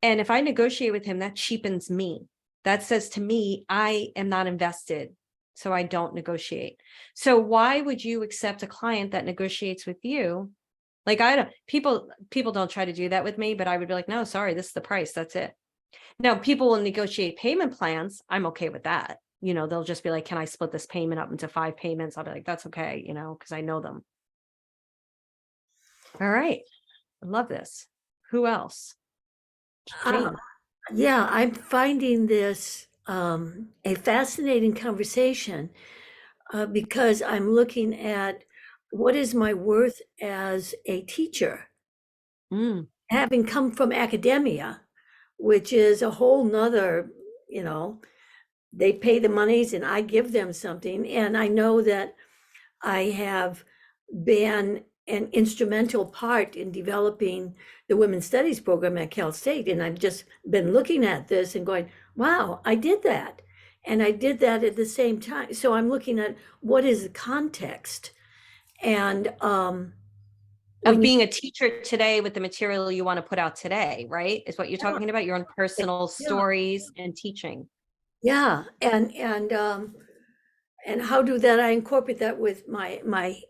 And if I negotiate with him, that cheapens me. That says to me, I am not invested. So I don't negotiate. So why would you accept a client that negotiates with you? Like people don't try to do that with me, but I would be like, no, sorry, this is the price. That's it. Now, people will negotiate payment plans. I'm okay with that. You know, they'll just be like, can I split this payment up into 5 payments? I'll be like, that's okay, you know, because I know them. All right. I love this. Who else? Jane. Yeah, I'm finding this a fascinating conversation because I'm looking at what is my worth as a teacher, having come from academia, which is a whole nother, you know, they pay the monies and I give them something. And I know that I have been an instrumental part in developing the Women's Studies program at Cal State. And I've just been looking at this and going, wow, I did that. And I did that at the same time. So I'm looking at what is the context. And of being a teacher today with the material you want to put out today, right? Is what you're talking about, your own personal stories and teaching. Yeah. And how do that I incorporate that with my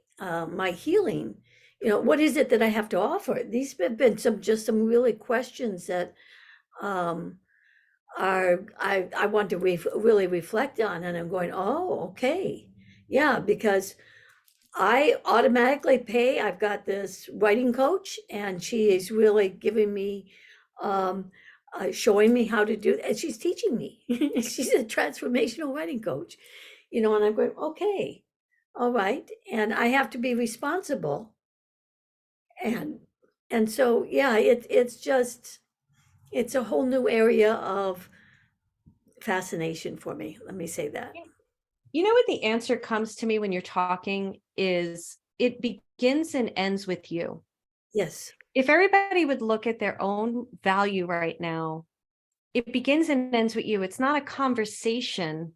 healing? You know, what is it that I have to offer? These have been some really questions that I want to really reflect on, and I'm going, oh, okay. Yeah, because I automatically pay. I've got this writing coach, and she is really giving me, showing me how to do, and she's teaching me. She's a transformational writing coach, and I'm going, okay, all right. And I have to be responsible. And, and so, yeah, it's a whole new area of fascination for me. Let me say that. You know what the answer comes to me when you're talking is it begins and ends with you. Yes. If everybody would look at their own value right now, it begins and ends with you. It's not a conversation.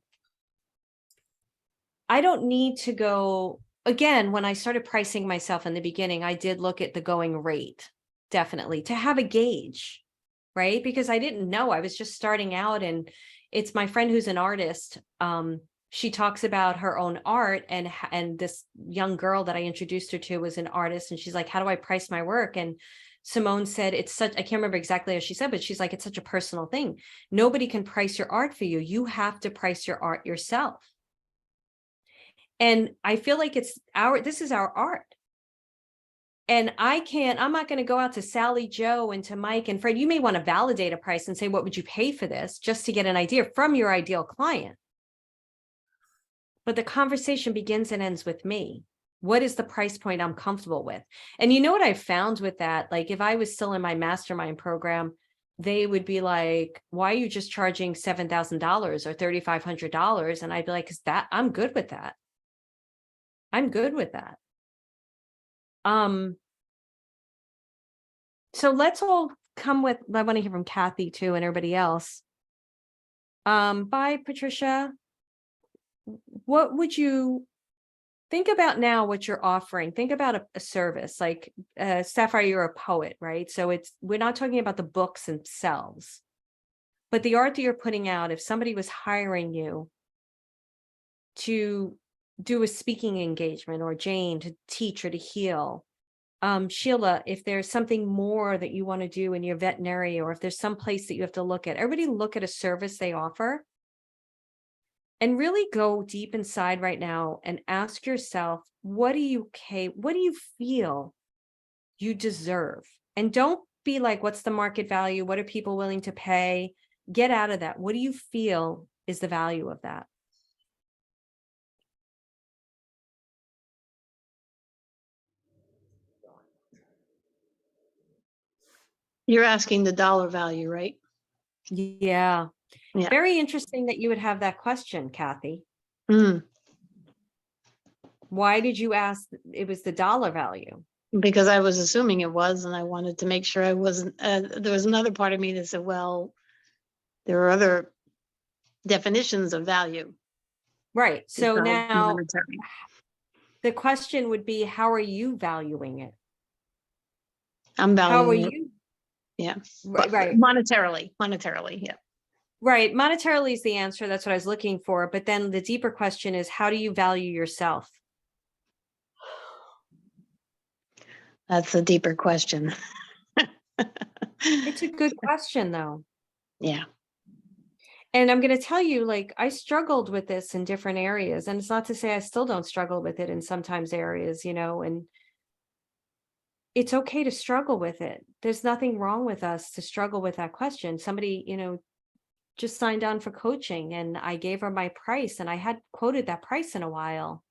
I don't need to go, again, when I started pricing myself in the beginning, I did look at the going rate, definitely, to have a gauge, right? Because I didn't know, I was just starting out, and it's my friend who's an artist. She talks about her own art, and this young girl that I introduced her to was an artist, and she's like, how do I price my work? And Simone said, it's such, I can't remember exactly how she said, but she's like, it's such a personal thing. Nobody can price your art for you. You have to price your art yourself. And I feel like this is our art. And I'm not going to go out to Sally Joe and to Mike and Fred. You may want to validate a price and say, what would you pay for this? Just to get an idea from your ideal client. But the conversation begins and ends with me. What is the price point I'm comfortable with? And you know what I found with that? Like if I was still in my mastermind program, they would be like, why are you just charging $7,000 or $3,500? And I'd be like, I'm good with that. I'm good with that. So let's all come with, I want to hear from Kathy too and everybody else. Bye, Patricia. What would you think about now, what you're offering? Think about a service like Sapphire, you're a poet, right? So we're not talking about the books themselves, but the art that you're putting out. If somebody was hiring you to do a speaking engagement, or Jane to teach or to heal, Sheila, if there's something more that you want to do in your veterinary, or if there's some place that you have to look at, everybody look at a service they offer and really go deep inside right now and ask yourself, what do you feel you deserve? And don't be like, what's the market value? What are people willing to pay? Get out of that. What do you feel is the value of that? You're asking the dollar value, right? Yeah. Yeah. Very interesting that you would have that question, Kathy. Mm, Why did you ask? It was the dollar value. because I was assuming it was, and I wanted to make sure I wasn't. There was another part of me that said, well, there are other definitions of value. Right. So besides now monetary. the question would be, how are you valuing it? I'm How are valuing it. you? Yeah. Right. Right. Monetarily. Yeah. Right. Monetarily is the answer. That's what I was looking for. But then the deeper question is, how do you value yourself? That's a deeper question. It's a good question, though. Yeah. And I'm going to tell you, like, I struggled with this in different areas. And it's not to say I still don't struggle with it in sometimes areas, and it's okay to struggle with it. There's nothing wrong with us to struggle with that question. Somebody, just signed on for coaching, and I gave her my price, and I had quoted that price in a while.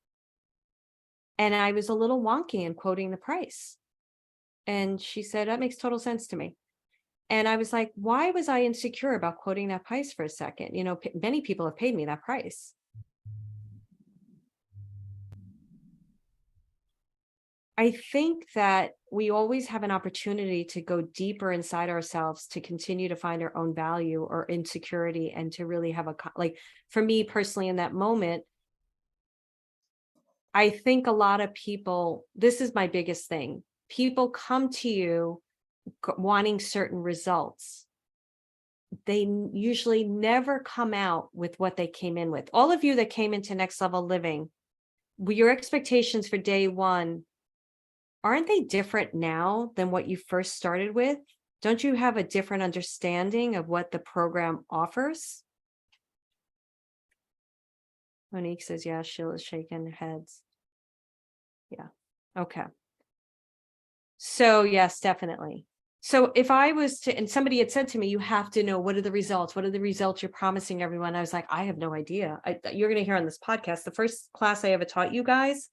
And I was a little wonky in quoting the price. And she said, that makes total sense to me. And I was like, why was I insecure about quoting that price for a second? Many people have paid me that price. I think that we always have an opportunity to go deeper inside ourselves, to continue to find our own value or insecurity, and to really have like, for me personally in that moment, I think a lot of people, this is my biggest thing. People come to you wanting certain results. They usually never come out with what they came in with. All of you that came into Next Level Living, your expectations for day one, aren't they different now than what you first started with? Don't you have a different understanding of what the program offers? Monique says, yeah, Sheila's shaking heads. Yeah. Okay. So yes, definitely. So if I was to, and somebody had said to me, you have to know, what are the results? What are the results you're promising everyone? I was like, I have no idea. You're going to hear on this podcast, the first class I ever taught you guys,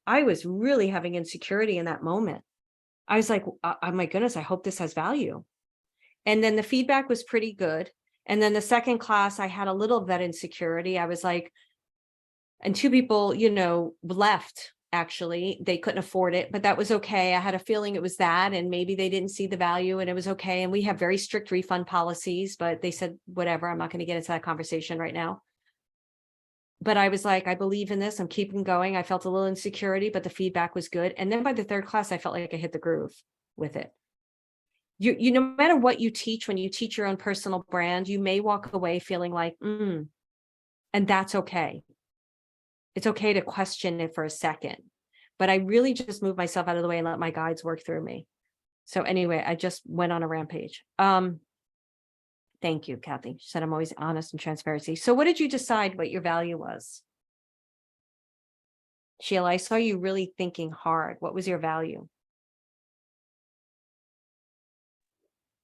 I was really having insecurity in that moment. I was like, oh my goodness, I hope this has value. And then the feedback was pretty good. And then the second class, I had a little of that insecurity. I was like, and two people, left. Actually, they couldn't afford it, but that was okay. I had a feeling it was that, and maybe they didn't see the value, and it was okay. And we have very strict refund policies, but they said, whatever, I'm not going to get into that conversation right now. But I was like, I believe in this. I'm keeping going. I felt a little insecurity, but the feedback was good. And then by the third class, I felt like I hit the groove with it. You no matter what you teach, when you teach your own personal brand, you may walk away feeling like, and that's okay. It's okay to question it for a second, but I really just moved myself out of the way and let my guides work through me. So anyway, I just went on a rampage. Thank you, Kathy. She said, I'm always honest and transparency. So what did you decide what your value was? Sheila, I saw you really thinking hard. What was your value?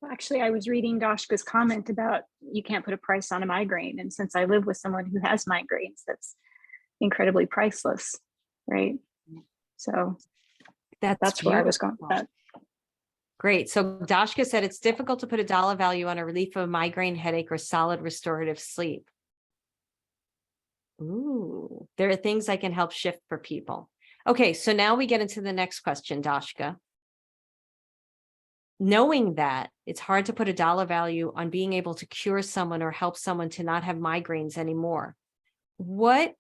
Actually, I was reading Dashka's comment about you can't put a price on a migraine. And since I live with someone who has migraines, that's incredibly priceless, right? So that's where I was going with that. Great. So Dashka said it's difficult to put a dollar value on a relief of migraine, headache, or solid restorative sleep. Ooh, there are things I can help shift for people. Okay, so now we get into the next question, Dashka. Knowing that it's hard to put a dollar value on being able to cure someone or help someone to not have migraines anymore, what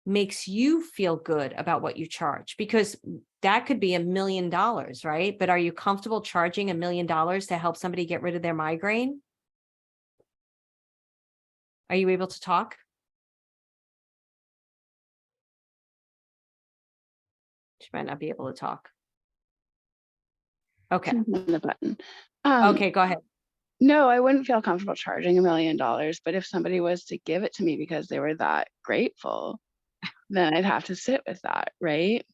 makes you feel good about what you charge? Because that could be $1 million, right? But are you comfortable charging $1 million to help somebody get rid of their migraine? Are you able to talk? She might not be able to talk. Okay. The button. Okay, go ahead. No, I wouldn't feel comfortable charging $1 million, but if somebody was to give it to me because they were that grateful, then I'd have to sit with that, right?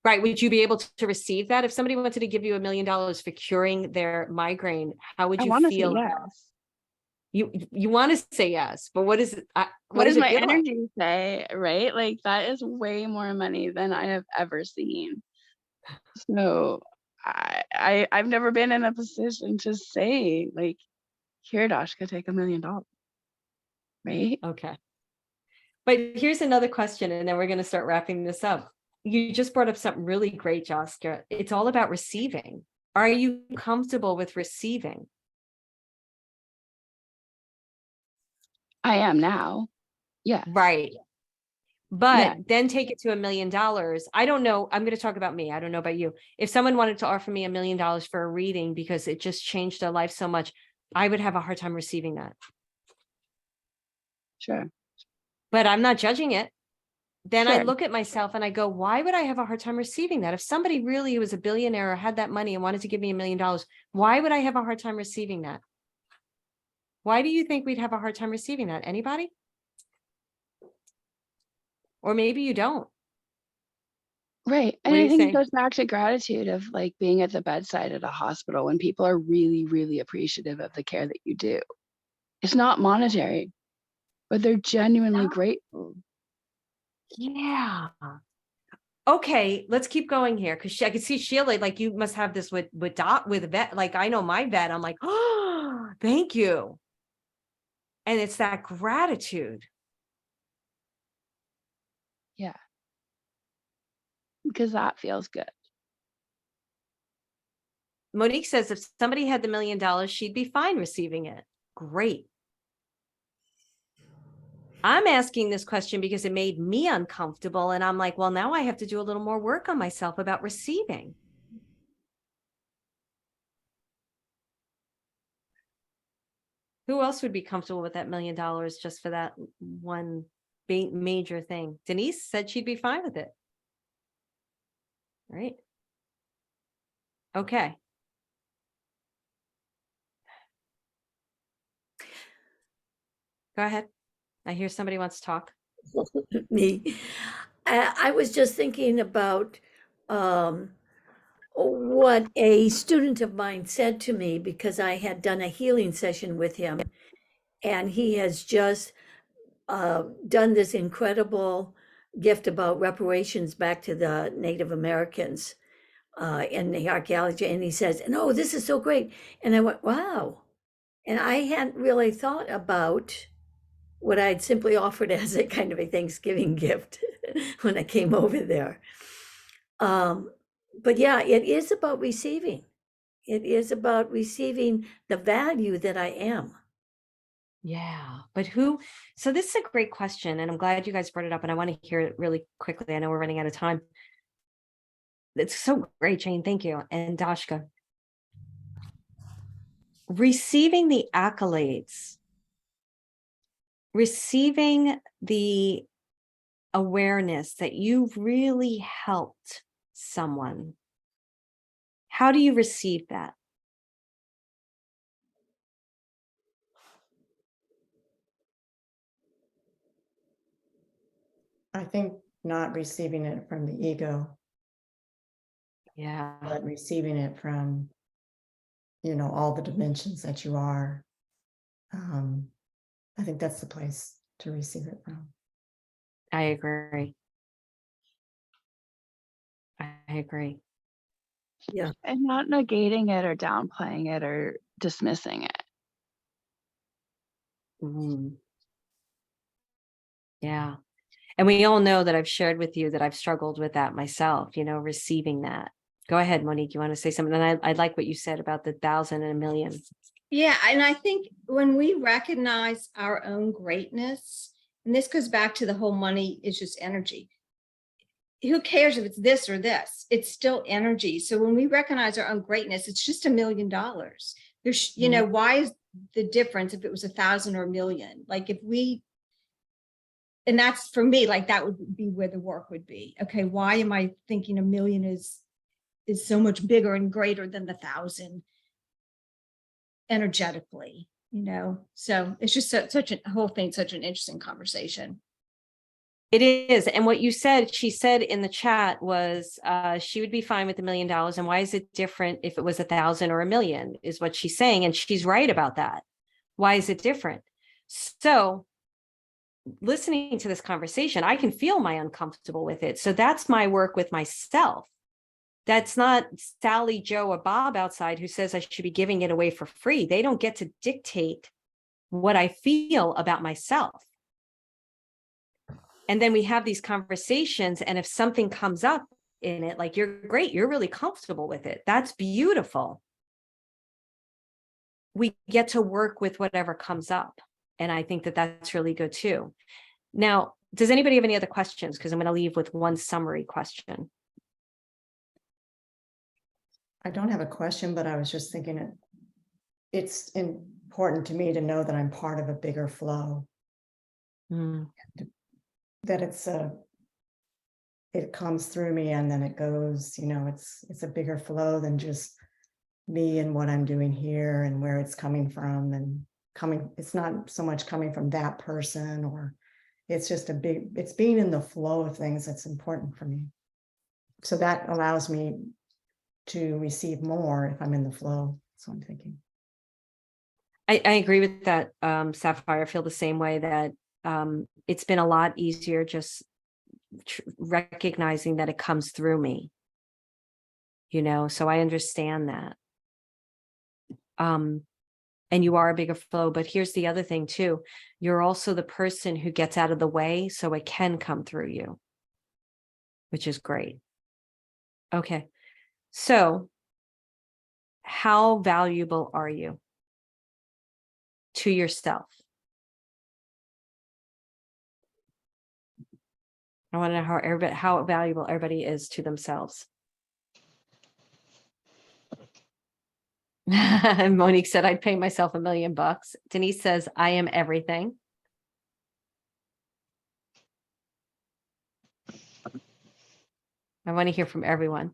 Right. Would you be able to receive that? If somebody wanted to give you $1 million for curing their migraine, how would I you want to say feel? yes. You want to say yes, but what is it? What does it my feel like? energy say, right? Like that is way more money than I have ever seen. So I've never been in a position to say like, here, Dashka, take $1 million, right? Okay. But here's another question, and then we're going to start wrapping this up. You just brought up something really great, Joska. It's all about receiving. Are you comfortable with receiving? I am now. Yeah. Right. But Yeah. then take it to $1 million. I don't know. I'm going to talk about me. I don't know about you. If someone wanted to offer me $1 million for a reading because it just changed their life so much, I would have a hard time receiving that. Sure. But I'm not judging it. Then I Sure. look at myself and I go, why would I have a hard time receiving that? If somebody really was a billionaire or had that money and wanted to give me $1 million, why would I have a hard time receiving that? Why do you think we'd have a hard time receiving that? Anybody? Or maybe you don't. Right. And What do I you think think? it goes back to gratitude of like being at the bedside at a hospital when people are really, really appreciative of the care that you do. It's not monetary, but they're genuinely grateful. Yeah. Okay, let's keep going here because I can see Sheila, like you must have this with a vet. Like I know my vet, I'm like, oh, thank you. And it's that gratitude. Yeah. Because that feels good. Monique says if somebody had the $1 million, she'd be fine receiving it. Great. I'm asking this question because it made me uncomfortable. And I'm like, well, now I have to do a little more work on myself about receiving. Who else would be comfortable with that $1 million just for that one major thing? Denise said she'd be fine with it. Right. Okay. Go ahead. I hear somebody wants to talk. Me. I was just thinking about what a student of mine said to me because I had done a healing session with him, and he has just done this incredible gift about reparations back to the Native Americans in the archaeology. And he says, "No, this is so great." And I went, "Wow." And I hadn't really thought about what I'd simply offered as a kind of a Thanksgiving gift when I came over there. But yeah, it is about receiving. It is about receiving the value that I am. Yeah, but who? So this is a great question, and I'm glad you guys brought it up, and I want to hear it really quickly. I know we're running out of time. It's so great, Jane. Thank you. And Dashka. Receiving the accolades, receiving the awareness that you've really helped someone. How do you receive that? I think not receiving it from the ego, Yeah, but receiving it from, all the dimensions that you are. I think that's the place to receive it from. I agree. I agree. Yeah. And not negating it or downplaying it or dismissing it. Mhm. Yeah. And we all know that I've shared with you that I've struggled with that myself, receiving that. Go ahead, Monique. You want to say something? And I like what you said about the 1,000 and a million. Yeah, and I think when we recognize our own greatness, and this goes back to the whole money is just energy. Who cares if it's this or this? It's still energy. So when we recognize our own greatness, it's just $1 million. There's, why is the difference if it was 1,000 or a million? Like and that's for me, like that would be where the work would be. Okay, why am I thinking $1 million is so much bigger and greater than the 1,000 energetically, So it's just such a whole thing, such an interesting conversation. It is. And what she said in the chat was she would be fine with $1 million. And why is it different if it was 1,000 or a million is what she's saying. And she's right about that. Why is it different? So listening to this conversation, I can feel my uncomfortable with it. So that's my work with myself. That's not Sally, Joe, or Bob outside who says I should be giving it away for free. They don't get to dictate what I feel about myself. And then we have these conversations. And if something comes up in it, like you're great, you're really comfortable with it. That's beautiful. We get to work with whatever comes up. And I think that that's really good too. Now, does anybody have any other questions? Because I'm going to leave with one summary question. I don't have a question, but I was just thinking it's important to me to know that I'm part of a bigger flow. That it comes through me and then it goes, it's a bigger flow than just me and what I'm doing here and where it's coming from it's not so much coming from that person, or it's just it's being in the flow of things that's important for me. So that allows me to receive more if I'm in the flow. So I'm thinking. I agree with that, Sapphire. I feel the same way that it's been a lot easier just recognizing that it comes through me, so I understand that. And you are a bigger flow, but here's the other thing too. You're also the person who gets out of the way so it can come through you, which is great. Okay. So how valuable are you to yourself? I want to know how valuable everybody is to themselves. Monique said, I'd pay myself $1 million. Denise says, I am everything. I want to hear from everyone.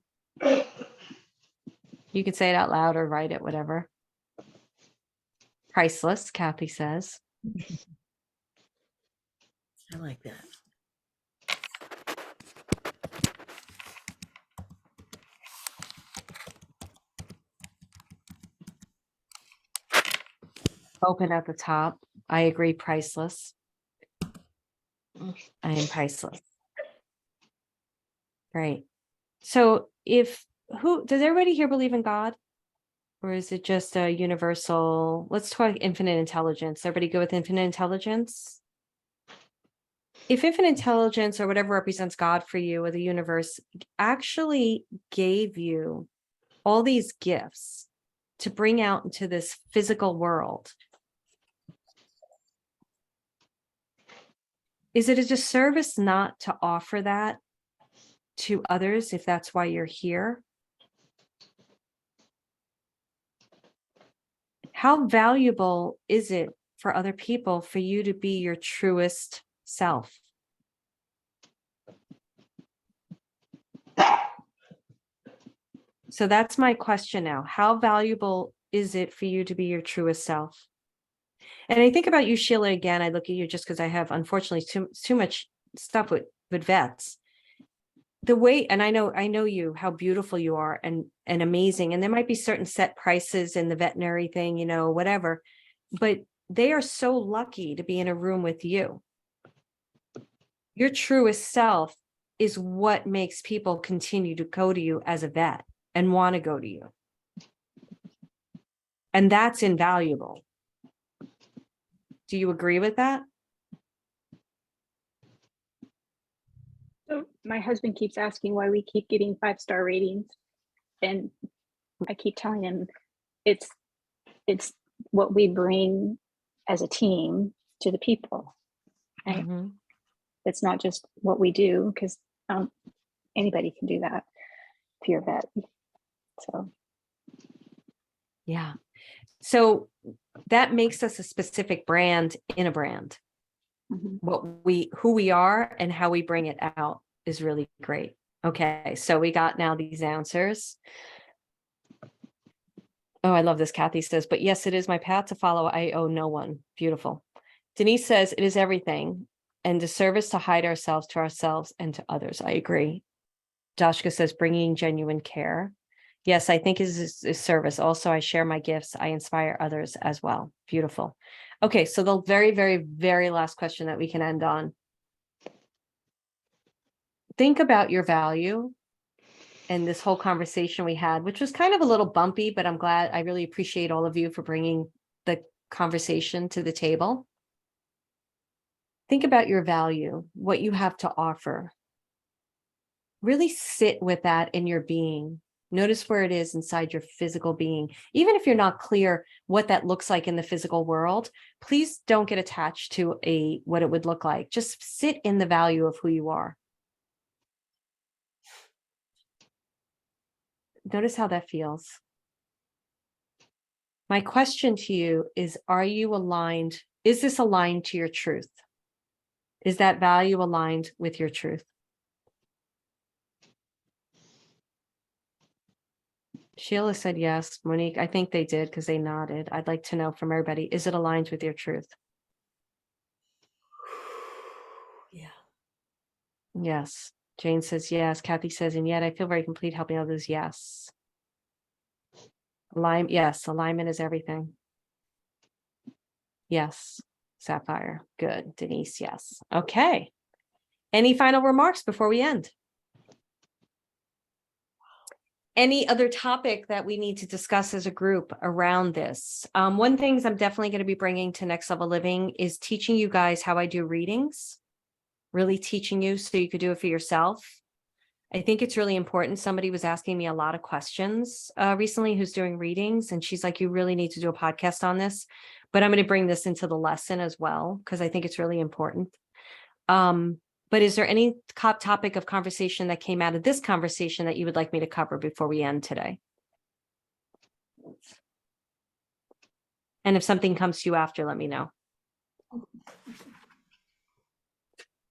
You can say it out loud or write it, whatever. Priceless, Kathy says. I like that. Open at the top. I agree, priceless. I am priceless. Great. So does everybody here believe in God? Or is it just a universal, let's talk infinite intelligence. Everybody go with infinite intelligence? If infinite intelligence or whatever represents God for you or the universe actually gave you all these gifts to bring out into this physical world, is it a disservice not to offer that to others if that's why you're here? How valuable is it for other people for you to be your truest self? So that's my question now. How valuable is it for you to be your truest self? And I think about you, Sheila, again. I look at you just because I have, unfortunately, too much stuff with vets. The way, and I know you, how beautiful you are and amazing. And there might be certain set prices in the veterinary thing, whatever, but they are so lucky to be in a room with you. Your truest self is what makes people continue to go to you as a vet and want to go to you. And that's invaluable. Do you agree with that? So my husband keeps asking why we keep getting 5-star ratings. And I keep telling him it's what we bring as a team to the people. Right? Mm-hmm. It's not just what we do, because anybody can do that if you're a vet. So Yeah. So that makes us a specific brand in a brand. Who we are and how we bring it out is really great. Okay. So we got now these answers. Oh, I love this. Kathy says, but yes, it is my path to follow. I owe no one. Beautiful. Denise says it is everything and disservice to hide ourselves to ourselves and to others. I agree. Joshka says bringing genuine care. Yes, I think is service. Also, I share my gifts. I inspire others as well. Beautiful. Okay, so the very, very, very last question that we can end on. Think about your value and this whole conversation we had, which was kind of a little bumpy, but I'm glad. I really appreciate all of you for bringing the conversation to the table. Think about your value, what you have to offer. Really sit with that in your being. Notice where it is inside your physical being. Even if you're not clear what that looks like in the physical world, please don't get attached to what it would look like. Just sit in the value of who you are. Notice how that feels. My question to you is, are you aligned? Is this aligned to your truth? Is that value aligned with your truth? Sheila said yes. Monique, I think they did because they nodded. I'd like to know from everybody, is it aligned with your truth? Yeah. Yes. Jane says yes. Kathy says, and yet I feel very complete helping others. Yes. Yes, alignment is everything. Yes. Sapphire. Good. Denise, yes. Okay. Any final remarks before we end? Any other topic that we need to discuss as a group around this? One thing I'm definitely going to be bringing to Next Level Living is teaching you guys how I do readings, really teaching you so you could do it for yourself. I think it's really important. Somebody was asking me a lot of questions recently who's doing readings, and she's like, you really need to do a podcast on this, but I'm going to bring this into the lesson as well, because I think it's really important. But is there any topic of conversation that came out of this conversation that you would like me to cover before we end today? And if something comes to you after, let me know.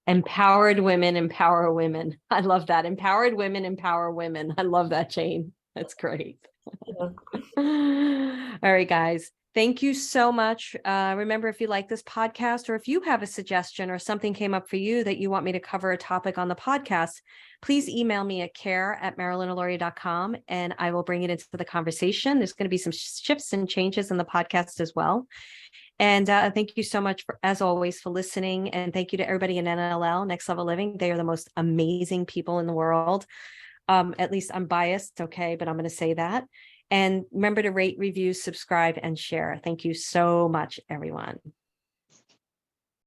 Empowered women empower women. I love that. Empowered women empower women. I love that, Jane. That's great. Yeah. All right, guys. Thank you so much. Remember, if you like this podcast, or if you have a suggestion or something came up for you that you want me to cover a topic on the podcast, please email me at care@marilynalauria.com and I will bring it into the conversation. There's going to be some shifts and changes in the podcast as well. And thank you so much, for, as always, for listening. And thank you to everybody in NLL, Next Level Living. They are the most amazing people in the world. At least I'm biased, okay, but I'm going to say that. And remember to rate, review, subscribe, and share. Thank you so much, everyone.